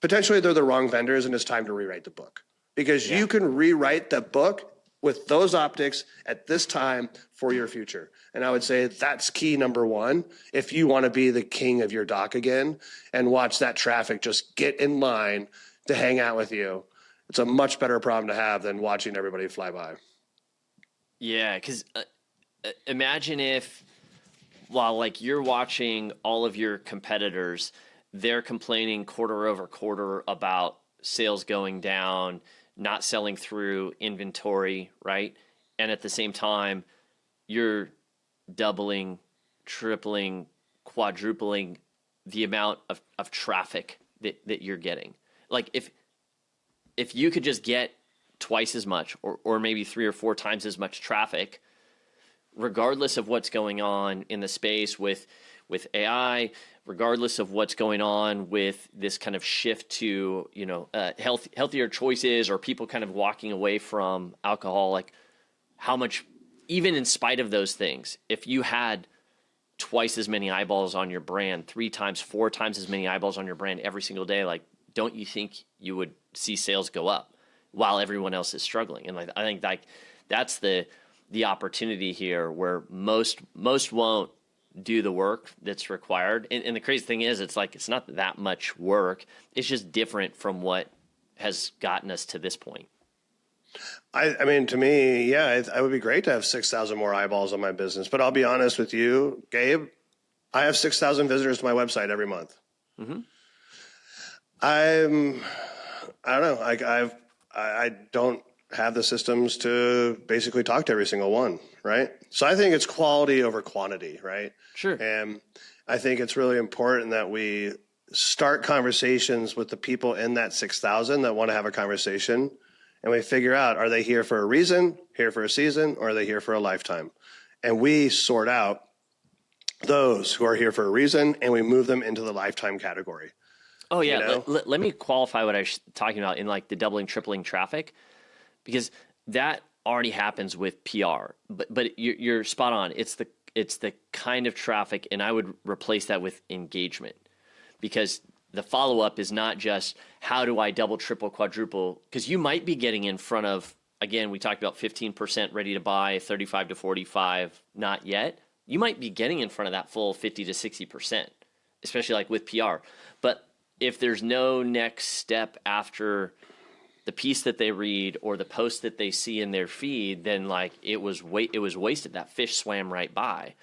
potentially they're the wrong vendors, and it's time to rewrite the book, because you can rewrite the book with those optics at this time for your future. And I would say that's key number one. If you want to be the king of your dock again and watch that traffic just get in line to hang out with you, it's a much better problem to have than watching everybody fly by. Yeah, because imagine if, while like you're watching all of your competitors, they're complaining quarter over quarter about sales going down, not selling through inventory, right? And at the same time, you're doubling, tripling, quadrupling the amount of traffic that you're getting. Like if you could just get twice as much or maybe 3 or 4 times as much traffic, regardless of what's going on in the space with AI, regardless of what's going on with this kind of shift to, healthier choices or people kind of walking away from alcohol, like how much, even in spite of those things, if you had twice as many eyeballs on your brand, 3 times, 4 times as many eyeballs on your brand every single day, like, don't you think you would see sales go up while everyone else is struggling? And like, I think like that's the opportunity here where most won't do the work that's required. And the crazy thing is, it's like, it's not that much work. It's just different from what has gotten us to this point. I mean, to me, yeah, I would be great to have 6,000 more eyeballs on my business. But I'll be honest with you, Gabe, I have 6,000 visitors to my website every month. Mm-hmm. I don't know. I don't have the systems to basically talk to every single one, right? So I think it's quality over quantity, right? Sure. And I think it's really important that we start conversations with the people in that 6,000 that want to have a conversation, and we figure out, are they here for a reason, here for a season, or are they here for a lifetime? And we sort out those who are here for a reason, and we move them into the lifetime category. Oh, yeah. You know? Let me qualify what I was talking about in like the doubling, tripling traffic, because that already happens with PR. But you're spot on. It's the kind of traffic, and I would replace that with engagement, because the follow-up is not just how do I double, triple, quadruple, because you might be getting in front of, again, we talked about 15% ready to buy, 35 to 45 not yet. You might be getting in front of that full 50 to 60%, especially like with PR. But if there's no next step after the piece that they read or the post that they see in their feed, then like it was wasted. That fish swam right by.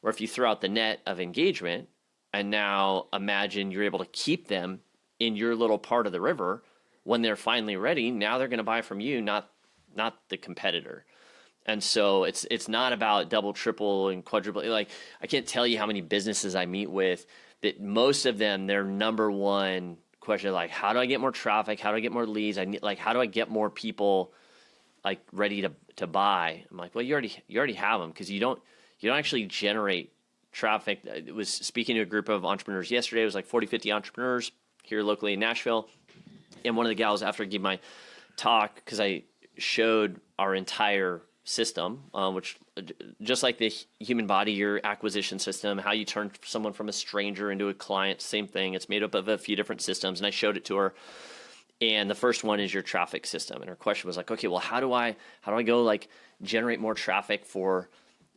Or if you throw out the net of engagement, and now imagine you're able to keep them in your little part of the river when they're finally ready. Now they're going to buy from you, not the competitor. And so it's not about double, triple, and quadruple. Like, I can't tell you how many businesses I meet with that most of them, their number one question is like, how do I get more traffic? How do I get more leads? How do I get more people like ready to buy? I'm like, well, you already have them, because you don't actually generate traffic. It was speaking to a group of entrepreneurs yesterday. It was like 40, 50 entrepreneurs here locally in Nashville. And one of the gals, after I gave my talk, because I showed our entire system, which just like the human body, your acquisition system, how you turn someone from a stranger into a client, same thing. It's made up of a few different systems. And I showed it to her. And the first one is your traffic system. And her question was like, okay, well, how do I go like generate more traffic for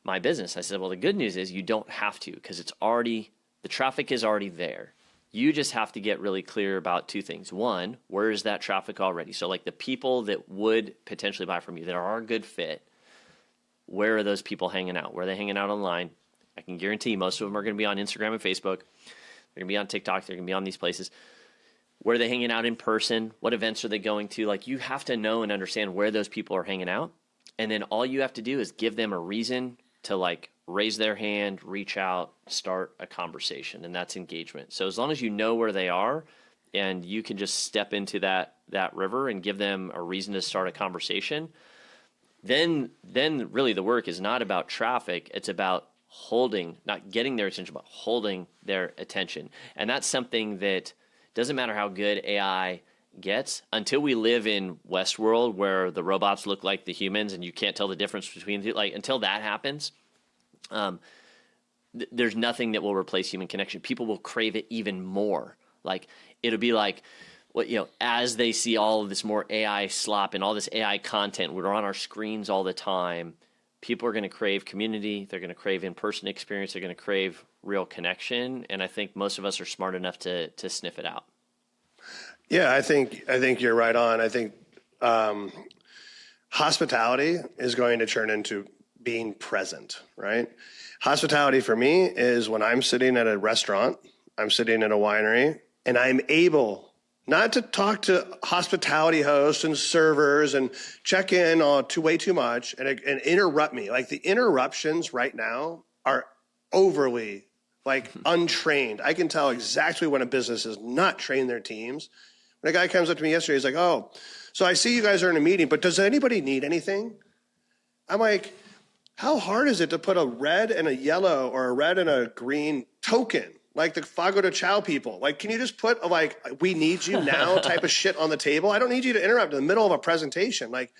my business? I said, well, the good news is you don't have to, because the traffic is already there. You just have to get really clear about 2 things. One, where is that traffic already? So like the people that would potentially buy from you that are a good fit, where are those people hanging out? Where are they hanging out online? I can guarantee most of them are going to be on Instagram and Facebook. They're going to be on TikTok. They're going to be on these places. Where are they hanging out in person? What events are they going to? Like, you have to know and understand where those people are hanging out. And then all you have to do is give them a reason to like raise their hand, reach out, start a conversation, and that's engagement. So as long as you know where they are and you can just step into that river and give them a reason to start a conversation, then really the work is not about traffic. It's about not getting their attention, but holding their attention. And that's something that doesn't matter how good AI gets, until we live in Westworld where the robots look like the humans and you can't tell the difference between until that happens, there's nothing that will replace human connection. People will crave it even more. Like, it'll be like what, as they see all of this more AI slop and all this AI content, we're on our screens all the time. People are going to crave community. They're going to crave in-person experience. They're going to crave real connection. And I think most of us are smart enough to sniff it out. Yeah, I think you're right on. I think hospitality is going to turn into being present, right? Hospitality for me is when I'm sitting at a restaurant, I'm sitting at a winery, and I'm able not to talk to hospitality hosts and servers and check in on way too much and interrupt me. Like the interruptions right now are overly untrained. I can tell exactly when a business has not trained their teams. When a guy comes up to me yesterday, he's like, "Oh, so I see you guys are in a meeting, but does anybody need anything?" I'm like, how hard is it to put a red and a yellow or a red and a green token, like the Fogo de Chao people? Like, can you just put we need you now type of shit on the table? I don't need you to interrupt in the middle of a presentation. Like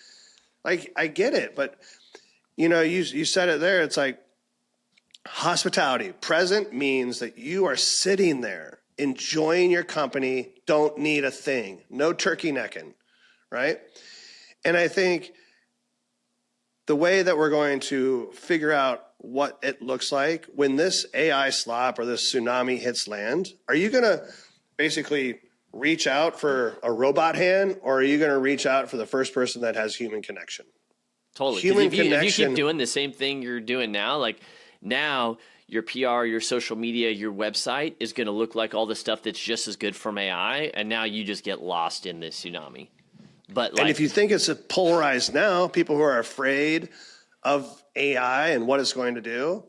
I get it, but you said it there. It's like hospitality. Present means that you are sitting there enjoying your company, don't need a thing, no turkey necking, right? And I think the way that we're going to figure out what it looks like when this AI slop or this tsunami hits land, are you going to basically reach out for a robot hand, or are you going to reach out for the first person that has human connection? Totally. Human if connection. If you keep doing the same thing you're doing now, like now your PR, your social media, your website is going to look like all the stuff that's just as good from AI, and now you just get lost in this tsunami. And if you think it's polarized now, people who are afraid of AI and what it's going to do,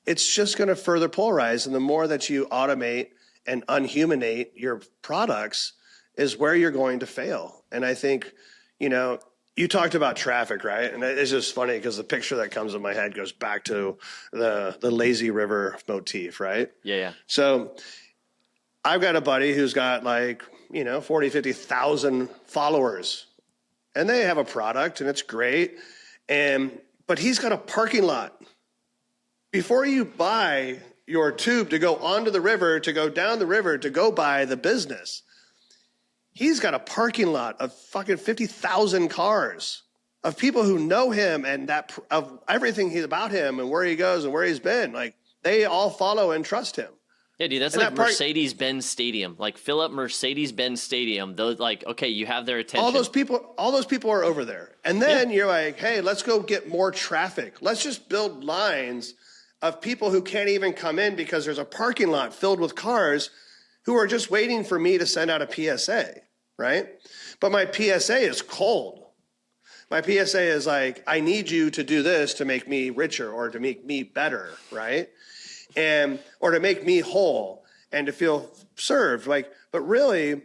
it's just going to further polarize. And the more that you automate and unhumanate your products is where you're going to fail. And I think, you talked about traffic, right? And it's just funny because the picture that comes in my head goes back to the lazy river motif, right? Yeah. So I've got a buddy who's got 40, 50,000 followers, and they have a product and it's great. But he's got a parking lot. Before you buy your tube to go onto the river, to go down the river, to go buy the business, he's got a parking lot of fucking 50,000 cars of people who know him and of everything he's about him and where he goes and where he's been. Like they all follow and trust him. Yeah, dude, that's like Mercedes-Benz Stadium. Like fill up Mercedes-Benz Stadium. Those okay, you have their attention. All those people are over there. And then you're like, hey, let's go get more traffic. Let's just build lines of people who can't even come in because there's a parking lot filled with cars who are just waiting for me to send out a PSA, right? But my PSA is cold. My PSA is like, I need you to do this to make me richer or to make me better, right? Or to make me whole and to feel served. But really,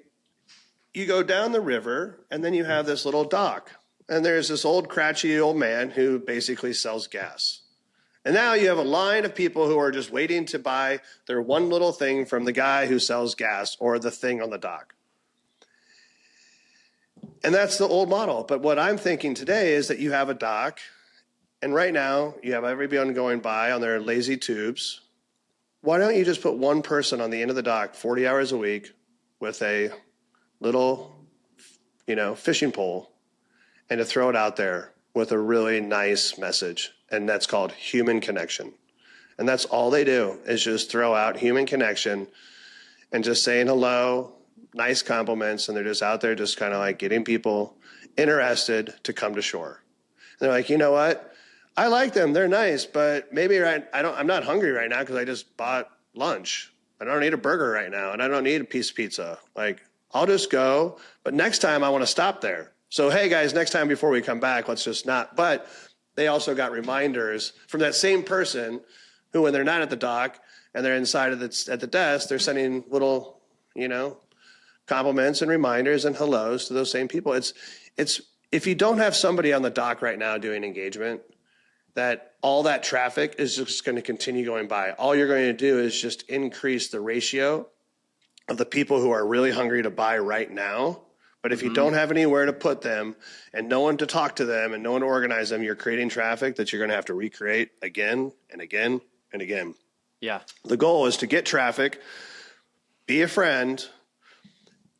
you go down the river and then you have this little dock. And there's this old cratchy old man who basically sells gas. And now you have a line of people who are just waiting to buy their one little thing from the guy who sells gas or the thing on the dock. And that's the old model. But what I'm thinking today is that you have a dock, and right now you have everyone going by on their lazy tubes. Why don't you just put one person on the end of the dock 40 hours a week with a little, fishing pole and to throw it out there with a really nice message? And that's called human connection. And that's all they do is just throw out human connection and just saying hello, nice compliments. And they're just out there just kind of like getting people interested to come to shore. And they're like, you know what? I like them. They're nice, but maybe I'm not hungry right now because I just bought lunch. I don't need a burger right now, and I don't need a piece of pizza. I'll just go, but next time I want to stop there. So, hey, guys, next time before we come back, let's just not. But they also got reminders from that same person who, when they're not at the dock and they're inside at the desk, they're sending little, compliments and reminders and hellos to those same people. It's if you don't have somebody on the dock right now doing engagement, that all that traffic is just going to continue going by. All you're going to do is just increase the ratio of the people who are really hungry to buy right now. But if you don't have anywhere to put them and no one to talk to them and no one to organize them, you're creating traffic that you're going to have to recreate again and again and again. Yeah. The goal is to get traffic, be a friend,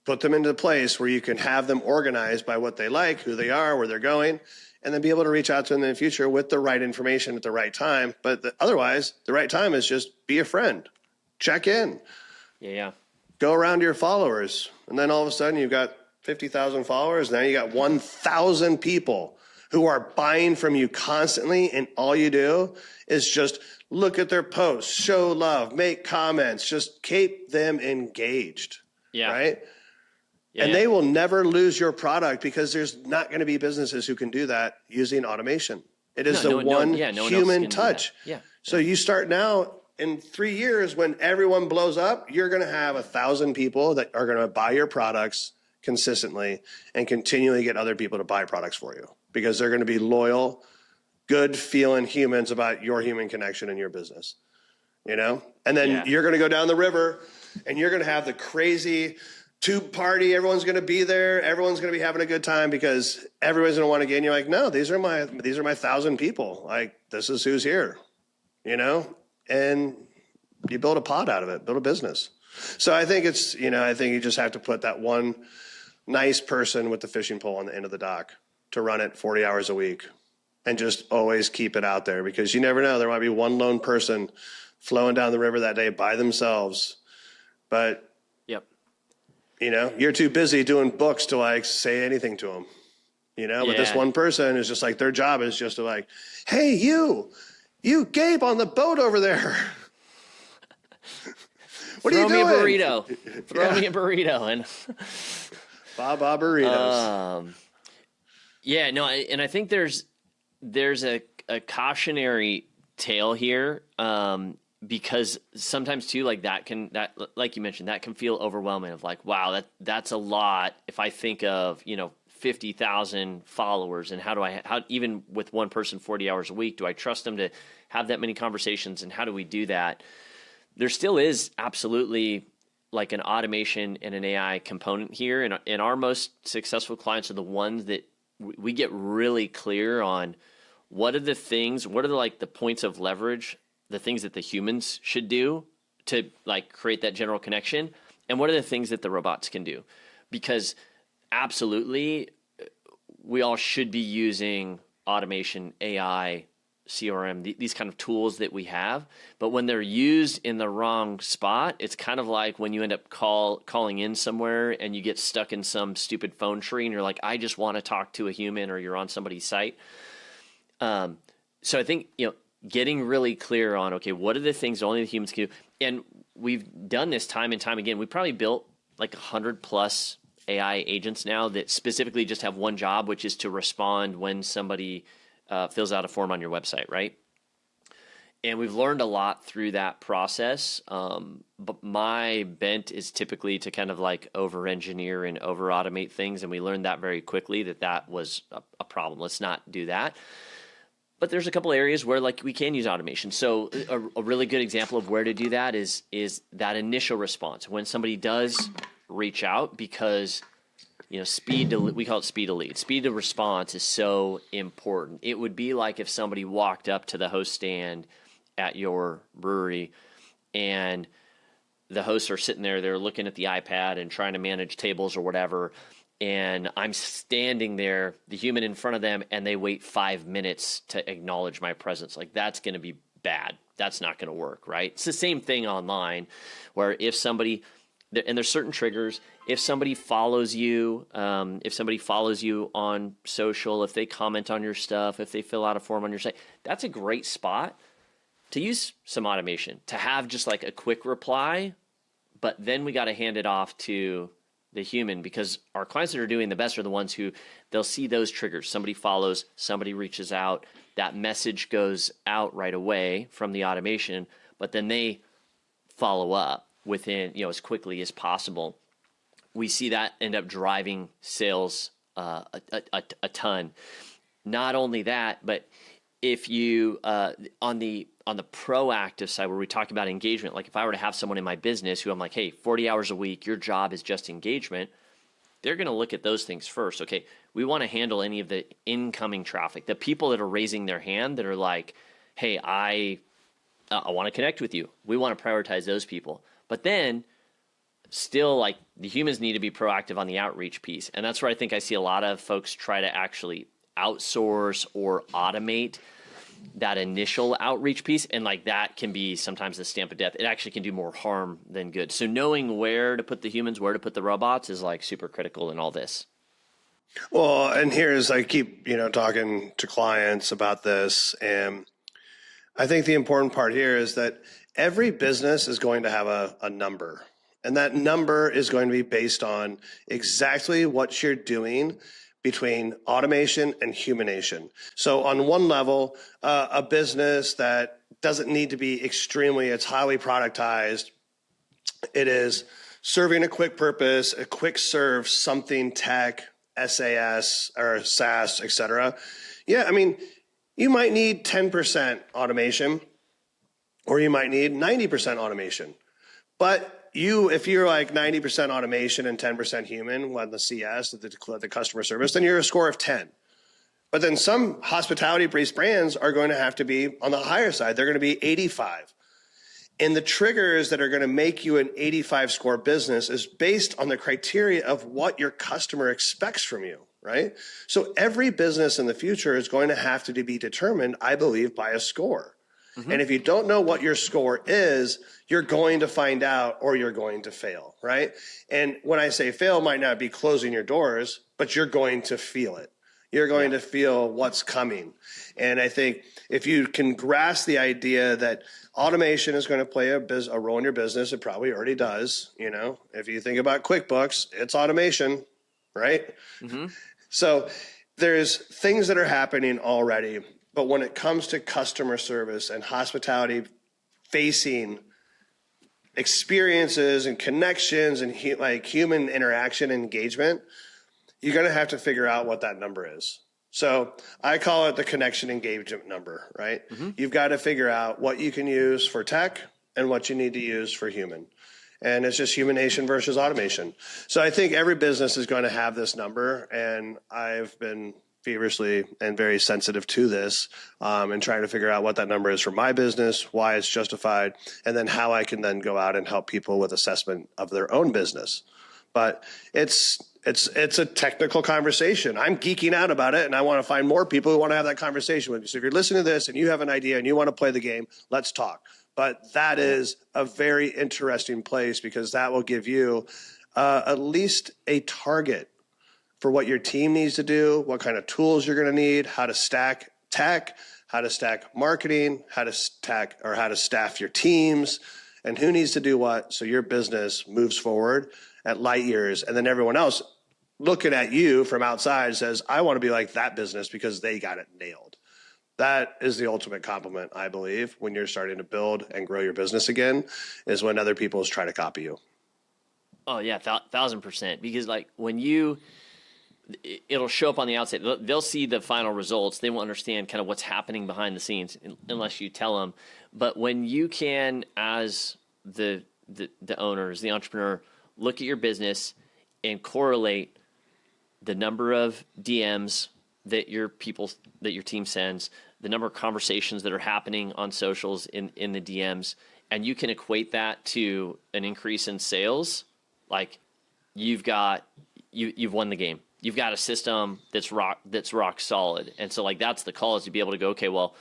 put them into a place where you can have them organized by what they like, who they are, where they're going, and then be able to reach out to them in the future with the right information at the right time. But otherwise, the right time is just be a friend, check in, go around to your followers. And then all of a sudden you've got 50,000 followers. Now you got 1,000 people who are buying from you constantly. And all you do is just look at their posts, show love, make comments, just keep them engaged. Right? And they will never lose your product because there's not going to be businesses who can do that using automation. It is human touch. So you start now, in 3 years, when everyone blows up, you're going to have 1,000 people that are going to buy your products consistently and continually get other people to buy products for you because they're going to be loyal, good feeling humans about your human connection in your business, you know? And then you're going to go down the river and you're going to have the crazy tube party. Everyone's going to be there. Everyone's going to be having a good time because everybody's going to want to get in. You're like, no, these are my 1,000 people. Like, this is who's here, you know? And you build a pod out of it, build a business. So I think it's, I think you just have to put that one nice person with the fishing pole on the end of the dock to run it 40 hours a week and just always keep it out there because you never know. There might be one lone person flowing down the river that day by themselves, but you're too busy doing books to like say anything to them, but this one person is just like, their job is just to like, hey, you Gabe on the boat over there. What are you doing? Throw me a burrito and Baba burritos. And I think there's a cautionary tale here. Because sometimes too, like like you mentioned, that can feel overwhelming of like, wow, that's a lot. If I think of, 50,000 followers and how even with one person, 40 hours a week, do I trust them to have that many conversations and how do we do that? There still is absolutely like an automation and an AI component here. And our most successful clients are the ones that we get really clear on what are the points of leverage, the things that the humans should do to like create that general connection, and what are the things that the robots can do? Because absolutely, we all should be using automation, AI, CRM, these kind of tools that we have. But when they're used in the wrong spot, it's kind of like when you end up calling in somewhere and you get stuck in some stupid phone tree and you're like, I just want to talk to a human, or you're on somebody's site. So I think, getting really clear on, okay, what are the things only the humans can do? And we've done this time and time again. We probably built like 100 plus AI agents now that specifically just have one job, which is to respond when somebody fills out a form on your website, right? And we've learned a lot through that process. But my bent is typically to kind of like over-engineer and over-automate things. And we learned that very quickly that was a problem. Let's not do that. But there's a couple areas where like we can use automation. So a really good example of where to do that is that initial response when somebody does reach out, because we call it speed to lead. Speed to response is so important. It would be like if somebody walked up to the host stand at your brewery and the hosts are sitting there, they're looking at the iPad and trying to manage tables or whatever. And I'm standing there, the human in front of them, and they wait 5 minutes to acknowledge my presence. Like, that's going to be bad. That's not going to work, right? It's the same thing online, where if somebody, and there's certain triggers, if somebody follows you on social, if they comment on your stuff, if they fill out a form on your site, that's a great spot to use some automation, to have just like a quick reply, but then we got to hand it off to the human, because our clients that are doing the best are the ones who they'll see those triggers. Somebody follows, somebody reaches out, that message goes out right away from the automation, but then they follow up within, as quickly as possible. We see that end up driving sales a ton. Not only that, but if you on the proactive side, where we talk about engagement, like if I were to have someone in my business who I'm like, hey, 40 hours a week, your job is just engagement, they're going to look at those things first. Okay, we want to handle any of the incoming traffic, the people that are raising their hand that are like, hey, I want to connect with you. We want to prioritize those people. But then still, like, the humans need to be proactive on the outreach piece. And that's where I think I see a lot of folks try to actually outsource or automate that initial outreach piece. And like that can be sometimes the stamp of death. It actually can do more harm than good. So knowing where to put the humans, where to put the robots is like super critical in all this. Well, and here's, I keep, talking to clients about this. And I think the important part here is that every business is going to have a number. And that number is going to be based on exactly what you're doing between automation and humanation. So on one level, a business that doesn't need to be it's highly productized. It is serving a quick purpose, a quick serve, something tech, SAS or SaaS, et cetera. Yeah, I mean, you might need 10% automation or you might need 90% automation. But if you're like 90% automation and 10% human on the CS, the customer service, then you're a score of 10. But then some hospitality-based brands are going to have to be on the higher side. They're going to be 85. And the triggers that are going to make you an 85 score business is based on the criteria of what your customer expects from you, right? So every business in the future is going to have to be determined, I believe, by a score. Mm-hmm. And if you don't know what your score is, you're going to find out or you're going to fail, right? And when I say fail, might not be closing your doors, but you're going to feel it. You're going to feel what's coming. And I think if you can grasp the idea that automation is going to play a role in your business, it probably already does. If you think about QuickBooks, it's automation, right? Mm-hmm. So there's things that are happening already. But when it comes to customer service and hospitality facing experiences and connections and human interaction and engagement, you're going to have to figure out what that number is. So I call it the connection engagement number, right? Mm-hmm. You've got to figure out what you can use for tech and what you need to use for human. And it's just humanation versus automation. So I think every business is going to have this number, and I've been feverishly and very sensitive to this and trying to figure out what that number is for my business, why it's justified, and then how I can then go out and help people with assessment of their own business. But it's a technical conversation. I'm geeking out about it, and I want to find more people who want to have that conversation with me. So if you're listening to this and you have an idea and you want to play the game, let's talk. But that is a very interesting place because that will give you at least a target for what your team needs to do, what kind of tools you're going to need, how to stack tech, how to stack marketing, how to staff your teams, and who needs to do what so your business moves forward at light years. And then everyone else looking at you from outside says, I want to be like that business because they got it nailed. That is the ultimate compliment, I believe, when you're starting to build and grow your business again, is when other people try to copy you. Oh, yeah, 1,000%. Because like it'll show up on the outside. They'll see the final results. They won't understand kind of what's happening behind the scenes unless you tell them. But when you can, as the owners, the entrepreneur, look at your business and correlate the number of DMs that your team sends, the number of conversations that are happening on socials in the DMs, and you can equate that to an increase in sales, like you've won the game. You've got a system that's rock solid. And so like that's the call, is to be able to go, okay, well,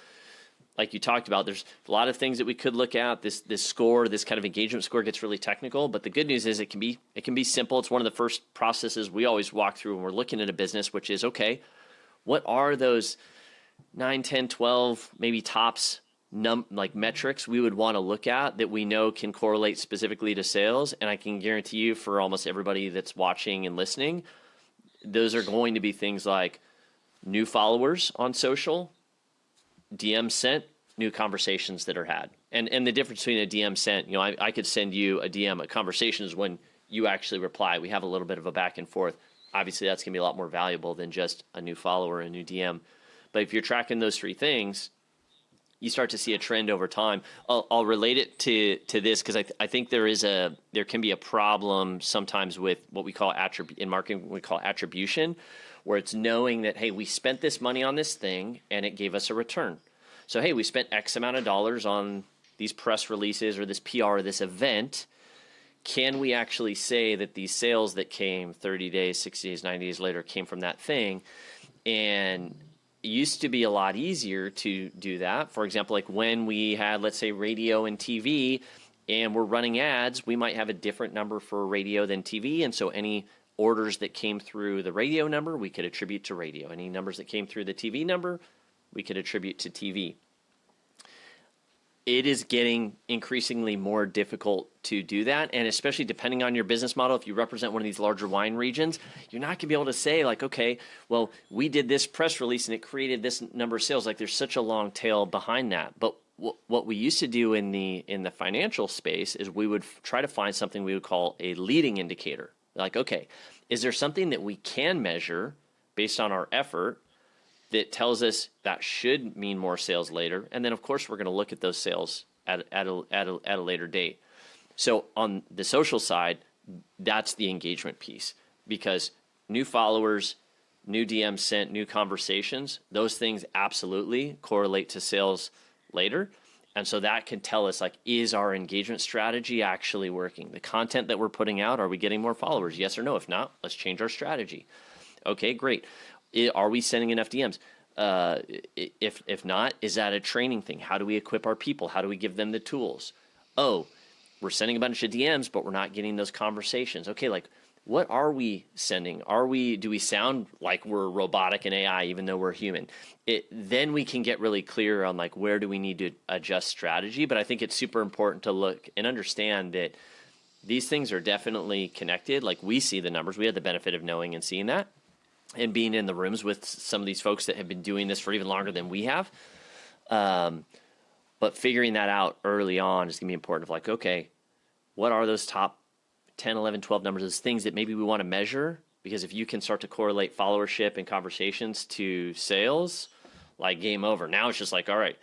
like you talked about, there's a lot of things that we could look at. This score, this kind of engagement score gets really technical, but the good news is it can be simple. It's one of the first processes we always walk through when we're looking at a business, which is, okay, what are those 9, 10, 12, maybe tops metrics we would want to look at that we know can correlate specifically to sales? And I can guarantee you, for almost everybody that's watching and listening, those are going to be things like new followers on social, DM sent, new conversations that are had. And the difference between a DM sent, I could send you a DM. A conversation is when you actually reply. We have a little bit of a back and forth. Obviously, that's going to be a lot more valuable than just a new follower, a new DM. But if you're tracking those three things, you start to see a trend over time. I'll relate it to this because I think there can be a problem sometimes with what we call in marketing, we call attribution, where it's knowing that, hey, we spent this money on this thing and it gave us a return. So, hey, we spent X amount of dollars on these press releases or this PR or this event, can we actually say that these sales that came 30 days, 60 days, 90 days later came from that thing? And it used to be a lot easier to do that. For example, like when we had, let's say, radio and TV, and we're running ads, we might have a different number for radio than TV. And so any orders that came through the radio number, we could attribute to radio. Any numbers that came through the TV number, we could attribute to TV. It is getting increasingly more difficult to do that. And especially depending on your business model, if you represent one of these larger wine regions, you're not going to be able to say like, okay, well, we did this press release and it created this number of sales. Like there's such a long tail behind that. But what we used to do in the financial space is we would try to find something we would call a leading indicator. Like, okay, is there something that we can measure based on our effort that tells us that should mean more sales later? And then, of course, we're going to look at those sales at a later date. So on the social side, that's the engagement piece, because new followers, new DMs sent, new conversations, those things absolutely correlate to sales later. And so that can tell us, like, is our engagement strategy actually working? The content that we're putting out, are we getting more followers? Yes or no? If not, let's change our strategy. Okay, great. Are we sending enough DMs? If not, is that a training thing? How do we equip our people? How do we give them the tools? Oh, we're sending a bunch of DMs, but we're not getting those conversations. Okay, like, what are we sending? Do we sound like we're robotic and AI even though we're human? Then we can get really clear on like where do we need to adjust strategy. But I think it's super important to look and understand that these things are definitely connected. Like we see the numbers. We had the benefit of knowing and seeing that and being in the rooms with some of these folks that have been doing this for even longer than we have. But figuring that out early on is going to be important of like, okay, what are those top 10, 11, 12 numbers, those things that maybe we want to measure? Because if you can start to correlate followership and conversations to sales, like game over. Now it's just like, all right,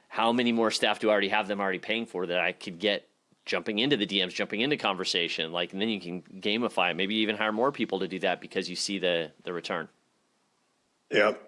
how many more staff do I already have them already paying for that I could get jumping into the DMs, jumping into conversation? Like, and then you can gamify it. Maybe even hire more people to do that because you see the return. Yep.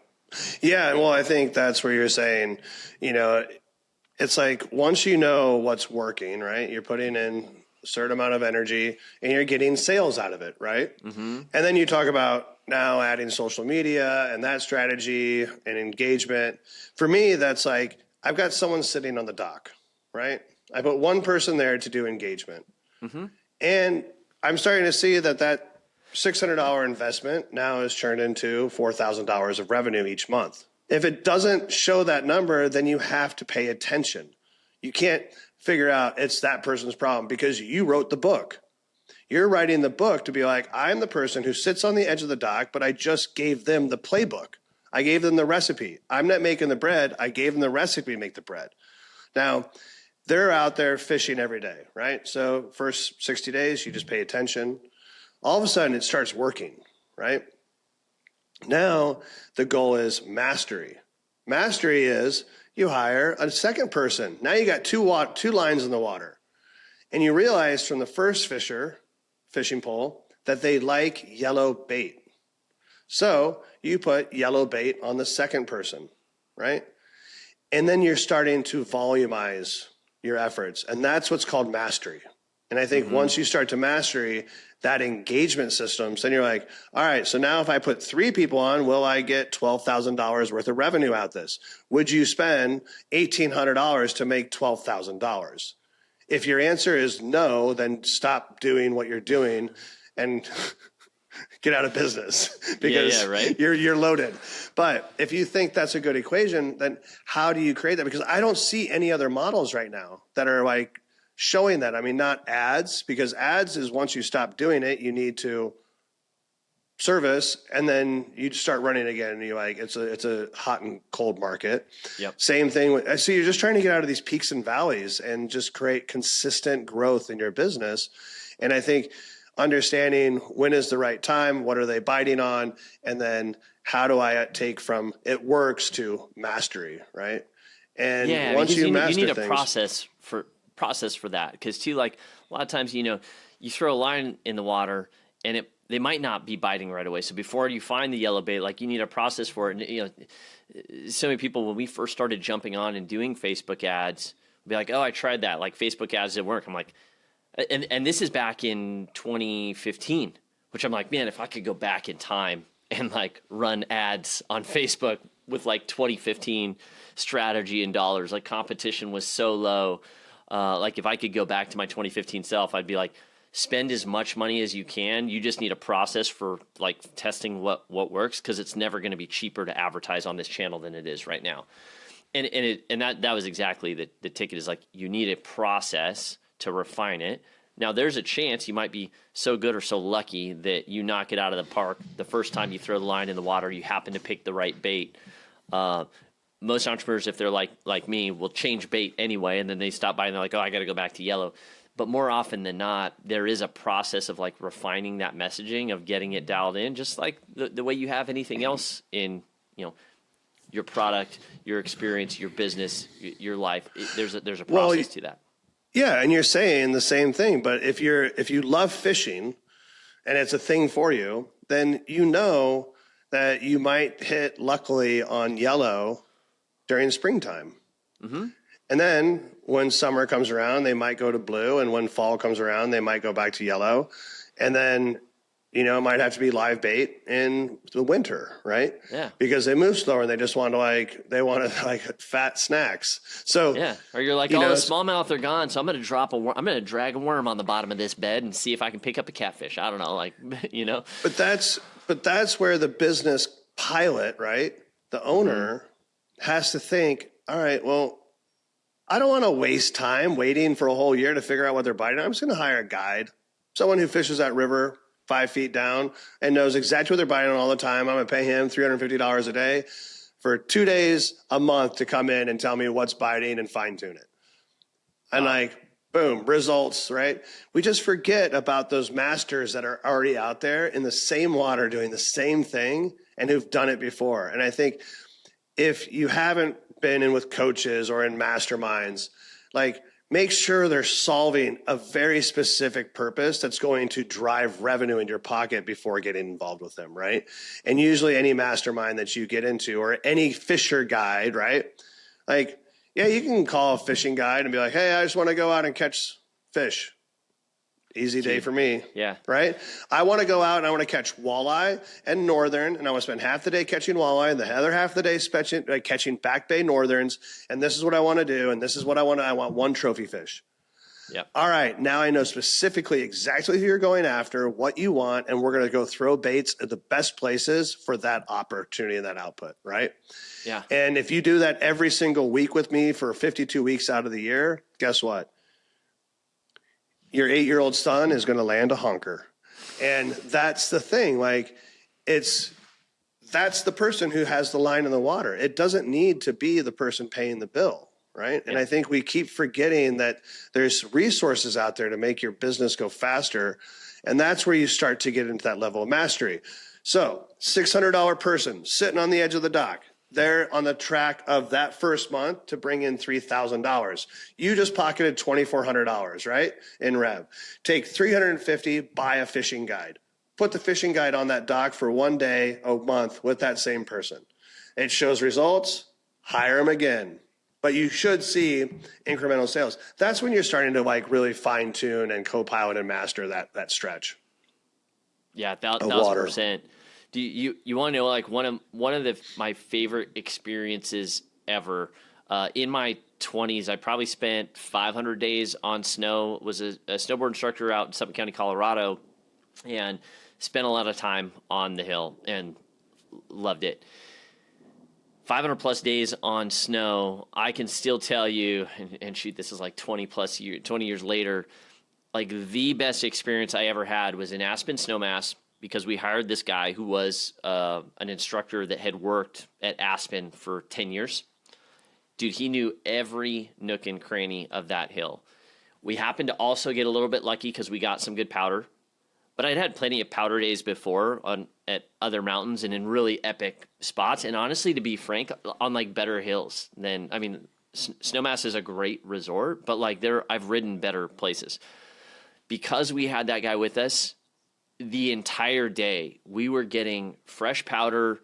Yeah. Well, I think that's where you're saying, it's like once you know what's working, right? You're putting in a certain amount of energy and you're getting sales out of it, right? Mm-hmm. And then you talk about now adding social media and that strategy and engagement. For me, that's like I've got someone sitting on the dock, right? I put one person there to do engagement. Mm-hmm. And I'm starting to see that $600 investment now is turned into $4,000 of revenue each month. If it doesn't show that number, then you have to pay attention. You can't figure out it's that person's problem because you wrote the book. You're writing the book to be like, I'm the person who sits on the edge of the dock, but I just gave them the playbook. I gave them the recipe. I'm not making the bread. I gave them the recipe to make the bread. Now, they're out there fishing every day, right? So first 60 days, you just pay attention. All of a sudden, it starts working, right? Now, the goal is mastery. Mastery is you hire a second person. Now you got two lines in the water. And you realize from the first fishing pole that they like yellow bait. So you put yellow bait on the second person, right? And then you're starting to volumize your efforts. And that's what's called mastery. And I think once you start to mastery that engagement systems, then you're like, all right, so now if I put 3 people on, will I get $12,000 worth of revenue out this? Would you spend $1,800 to make $12,000? If your answer is no, then stop doing what you're doing and get out of business because right? you're loaded. But if you think that's a good equation, then how do you create that? Because I don't see any other models right now that are like showing that. I mean, not ads, because ads is once you stop doing it, you need to service and then you start running again and you're like, it's a hot and cold market. Yep. Same thing. So you're just trying to get out of these peaks and valleys and just create consistent growth in your business. And I think understanding when is the right time, what are they biting on, and then how do I take from it works to mastery, right? And once you master you need a things, process for that, because too, like a lot of times, you throw a line in the water and they might not be biting right away. So before you find the yellow bait, like you need a process for it. And so many people, when we first started jumping on and doing Facebook ads, be like, oh, I tried that. Like Facebook ads didn't work. I'm like, And this is back in 2015, which I'm like, man, if I could go back in time and like run ads on Facebook with like 2015 strategy and dollars, like competition was so low. Like if I could go back to my 2015 self, I'd be like, spend as much money as you can. You just need a process for like testing what works, because it's never going to be cheaper to advertise on this channel than it is right now. And that was exactly the ticket, is like, you need a process to refine it. Now there's a chance you might be so good or so lucky that you knock it out of the park the first time you throw the line in the water. You happen to pick the right bait. Most entrepreneurs, if they're like me, will change bait anyway, and then they stop by and they're like, oh, I got to go back to yellow. But more often than not, there is a process of like refining that messaging, of getting it dialed in, just like the way you have anything else in, your product, your experience, your business, your life. There's a process to that. Yeah, and you're saying the same thing. But if you love fishing and it's a thing for you, then you know that you might hit luckily on yellow during springtime. Mm-hmm. And then when summer comes around, they might go to blue. And when fall comes around, they might go back to yellow. And then, it might have to be live bait in the winter, right? Yeah. Because they move slower and they just want fat snacks. So yeah. Or you're like, the smallmouth are gone, so I'm going to drag a worm on the bottom of this bed and see if I can pick up a catfish. I don't know, But that's where the business pilot, right? The owner has to think, all right, well, I don't want to waste time waiting for a whole year to figure out what they're biting. I'm just going to hire a guide, someone who fishes that river 5 feet down and knows exactly what they're biting on all the time. I'm going to pay him $350 a day for 2 days a month to come in and tell me what's biting and fine tune it. And boom, results, right? We just forget about those masters that are already out there in the same water doing the same thing and who've done it before. And I think if you haven't been in with coaches or in masterminds, make sure they're solving a very specific purpose that's going to drive revenue in your pocket before getting involved with them, right? And usually any mastermind that you get into, or any fisher guide, right? Yeah, you can call a fishing guide and be like, hey, I just want to go out and catch fish. Easy day for me. Yeah. Right? I want to go out and I want to catch walleye and northern, and I want to spend half the day catching walleye and the other half of the day catching back bay northerns. And this is what I want to do. And this is what I want. I want one trophy fish. Yep. All right. Now I know specifically exactly who you're going after, what you want, and we're going to go throw baits at the best places for that opportunity and that output. Right? Yeah. And if you do that every single week with me for 52 weeks out of the year, guess what? Your 8-year-old son is going to land a honker. And that's the thing. That's the person who has the line in the water. It doesn't need to be the person paying the bill, right? Yeah. And I think we keep forgetting that there's resources out there to make your business go faster. And that's where you start to get into that level of mastery. So $600 person sitting on the edge of the dock. They're on the track of that first month to bring in $3,000. You just pocketed $2,400, right? In rev. Take $350, buy a fishing guide. Put the fishing guide on that dock for 1 day a month with that same person. It shows results, hire them again. But you should see incremental sales. That's when you're starting to really fine tune and co-pilot and master that stretch. Yeah, 1,000%. Do you want to know one of my favorite experiences ever? In my 20s, I probably spent 500 days on snow. Was a snowboard instructor out in Suffolk County, Colorado, and spent a lot of time on the hill and loved it. 500 plus days on snow. I can still tell you, and shoot, this is 20 years later. The best experience I ever had was in Aspen Snowmass, because we hired this guy who was an instructor that had worked at Aspen for 10 years. Dude, he knew every nook and cranny of that hill. We happened to also get a little bit lucky because we got some good powder. But I'd had plenty of powder days before at other mountains and in really epic spots. And honestly, to be frank, on better hills than, Snowmass is a great resort, but I've ridden better places. Because we had that guy with us, the entire day we were getting fresh powder.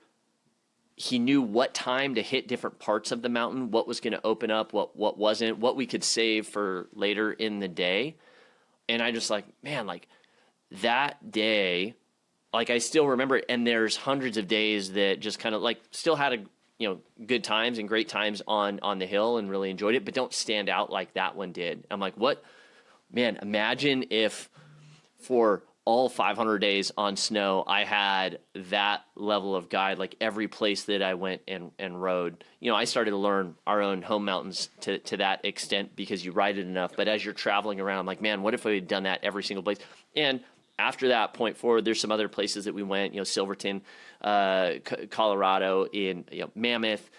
He knew what time to hit different parts of the mountain, what was going to open up, what wasn't, what we could save for later in the day. And I just like, man, like that day, like I still remember it. And there's hundreds of days that just kind of like still had good times and great times on the hill and really enjoyed it, but don't stand out like that one did. I'm like, what, man, imagine if for all 500 days on snow, I had that level of guide, like every place that I went and rode. I started to learn our own home mountains to that extent because you ride it enough. But as you're traveling around, I'm like, man, what if we had done that every single place? And after that point forward, there's some other places that we went, Silverton, Colorado, in Mammoth,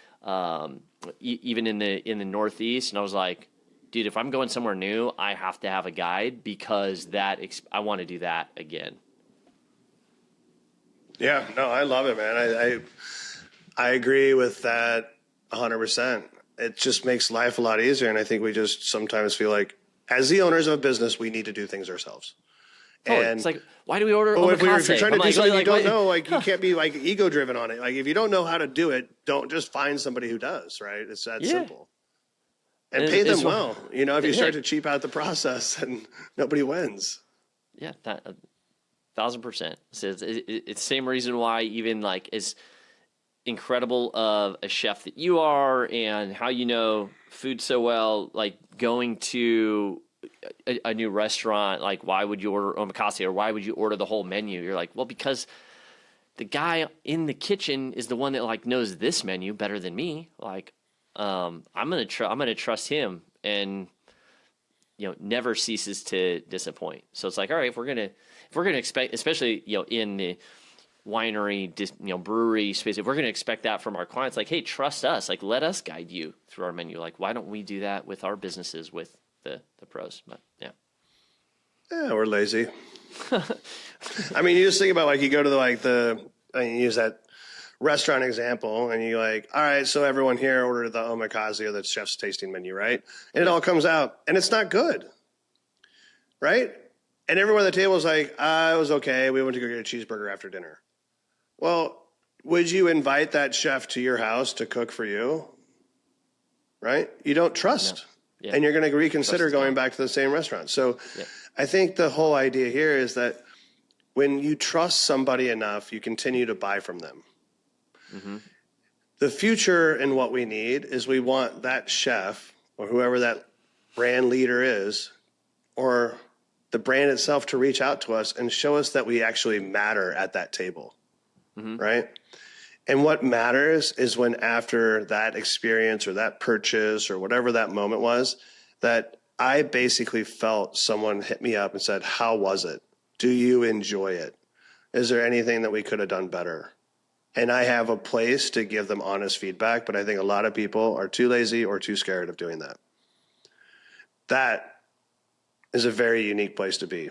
even in the Northeast. And I was like, dude, if I'm going somewhere new, I have to have a guide because I want to do that again. Yeah, no, I love it, man. I agree with that 100%. It just makes life a lot easier. And I think we just sometimes feel like as the owners of a business, we need to do things ourselves. Totally. And it's like, why do we order omakase? If you're trying to do something you don't know, like you can't be like ego driven on it. Like if you don't know how to do it, don't just find somebody who does, right? It's that simple. And pay them well. If you start to cheap out the process, and nobody wins. Yeah, 1,000%. So it's the same reason why even like as incredible of a chef that you are and how you know food so well, like going to a new restaurant, like why would you order omakase or why would you order the whole menu? You're like, well, because the guy in the kitchen is the one that like knows this menu better than me. Like, I'm gonna trust him, and never ceases to disappoint. So it's like, all right, if we're gonna expect, especially in the winery, brewery space, if we're gonna expect that from our clients, like, hey, trust us, like let us guide you through our menu. Like, why don't we do that with our businesses with the pros? But yeah, we're lazy. I mean, you just think about like you go to you use that restaurant example, and you're like, all right, so everyone here ordered the omakase or the chef's tasting menu, right? And it all comes out, and it's not good, right? And everyone at the table is like, it was okay. We went to go get a cheeseburger after dinner. Well, would you invite that chef to your house to cook for you, right? You don't trust, and you're going to reconsider going back to the same restaurant. So I think the whole idea here is that when you trust somebody enough, you continue to buy from them. Mm-hmm. The future and what we need is we want that chef or whoever that brand leader is or the brand itself to reach out to us and show us that we actually matter at that table, right? And what matters is when after that experience or that purchase or whatever that moment was, that I basically felt someone hit me up and said, how was it? Do you enjoy it? Is there anything that we could have done better? And I have a place to give them honest feedback, but I think a lot of people are too lazy or too scared of doing that. That is a very unique place to be.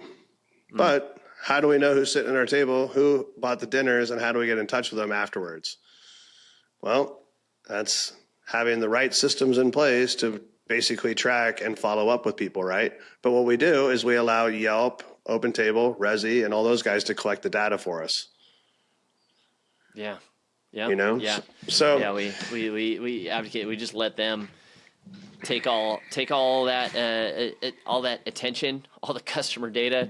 But how do we know who's sitting at our table, who bought the dinners, and how do we get in touch with them afterwards? Well, that's having the right systems in place to basically track and follow up with people, right? But what we do is we allow Yelp, OpenTable, Resi, and all those guys to collect the data for us. Yeah. So we advocate. We just let them take all that attention, all the customer data,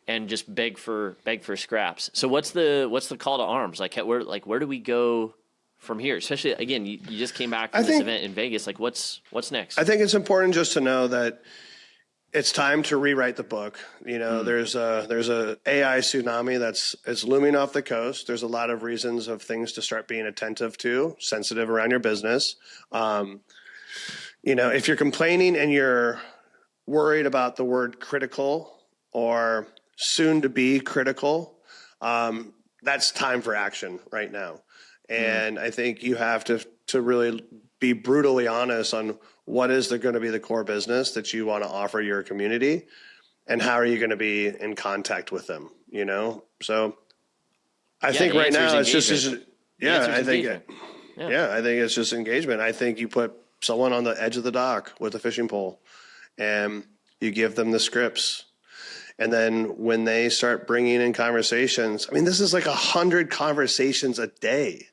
and just beg for scraps. So what's the call to arms? Like where do we go from here? Especially again, you just came back from this event in Vegas. Like what's next? I think it's important just to know that it's time to rewrite the book. There's a AI tsunami it's looming off the coast. There's a lot of reasons of things to start being attentive to, sensitive around your business. If you're complaining and you're worried about the word critical or soon to be critical, that's time for action right now. And I think you have to really be brutally honest on what is going to be the core business that you want to offer your community, and how are you going to be in contact with them, So I think right now it's just I think it's just engagement. I think you put someone on the edge of the dock with a fishing pole and you give them the scripts. And then when they start bringing in conversations, I mean, this is like 100 conversations a day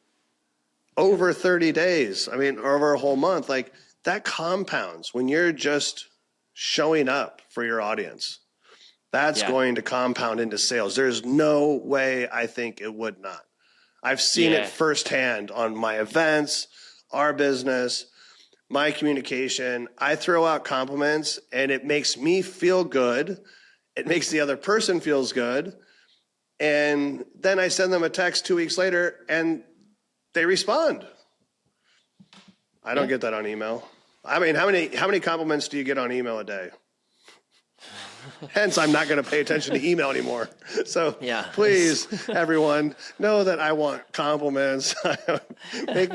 over 30 days. I mean, over a whole month, like that compounds when you're just showing up for your audience. That's going to compound into sales. There's no way I think it would not. I've seen it firsthand on my events, our business, my communication. I throw out compliments and it makes me feel good. It makes the other person feels good. And then I send them a text 2 weeks later and they respond. I don't get that on email. I mean, how many compliments do you get on email a day? Hence, I'm not going to pay attention to email anymore. So please, everyone, know that I want compliments. make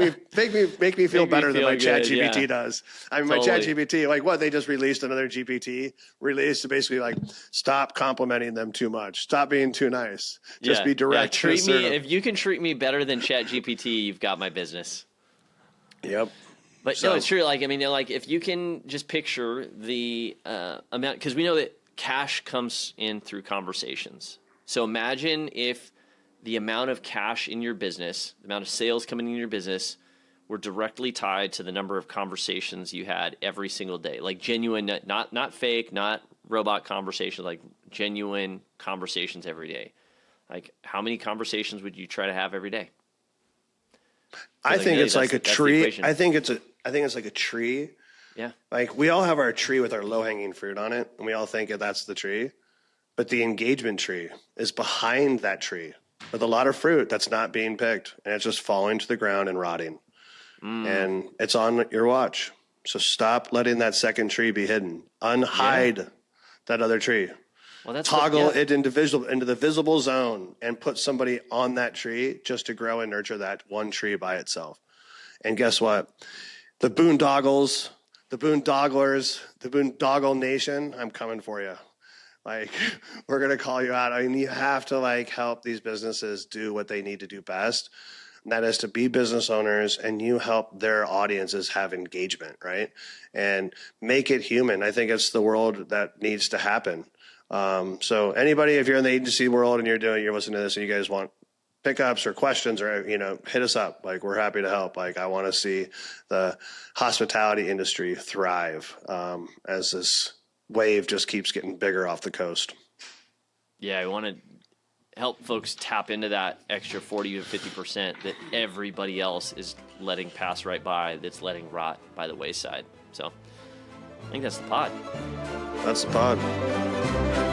me feel better than my ChatGPT does. I mean, my ChatGPT, like what? They just released another GPT release to basically like stop complimenting them too much. Stop being too nice. Just be direct. Treat me. If you can treat me better than ChatGPT, you've got my business. Yep. But no, it's true. Like, I mean, like if you can just picture the amount, because we know that cash comes in through conversations. So imagine if the amount of cash in your business, the amount of sales coming in your business were directly tied to the number of conversations you had every single day. Like genuine, not fake, not robot conversations, like genuine conversations every day. Like how many conversations would you try to have every day? I think it's like a tree. I think it's like a tree. Yeah. Like we all have our tree with our low-hanging fruit on it, and we all think that that's the tree. But the engagement tree is behind that tree with a lot of fruit that's not being picked, and it's just falling to the ground and rotting. And it's on your watch. So stop letting that second tree be hidden. Unhide that other tree. Well, toggle it into the visible zone and put somebody on that tree just to grow and nurture that one tree by itself. And guess what? The boondoggles, the boondogglers, the boondoggle nation, I'm coming for you. Like, we're going to call you out. I mean, you have to like help these businesses do what they need to do best. And that is to be business owners, and you help their audiences have engagement, right? And make it human. I think it's the world that needs to happen. So anybody, if you're in the agency world and you're listening to this and you guys want pickups or questions or, hit us up. Like, we're happy to help. Like, I want to see the hospitality industry thrive, as this wave just keeps getting bigger off the coast. Yeah. I want to help folks tap into that extra 40 to 50% that everybody else is letting pass right by, that's letting rot by the wayside. So I think that's the pod. That's the pod.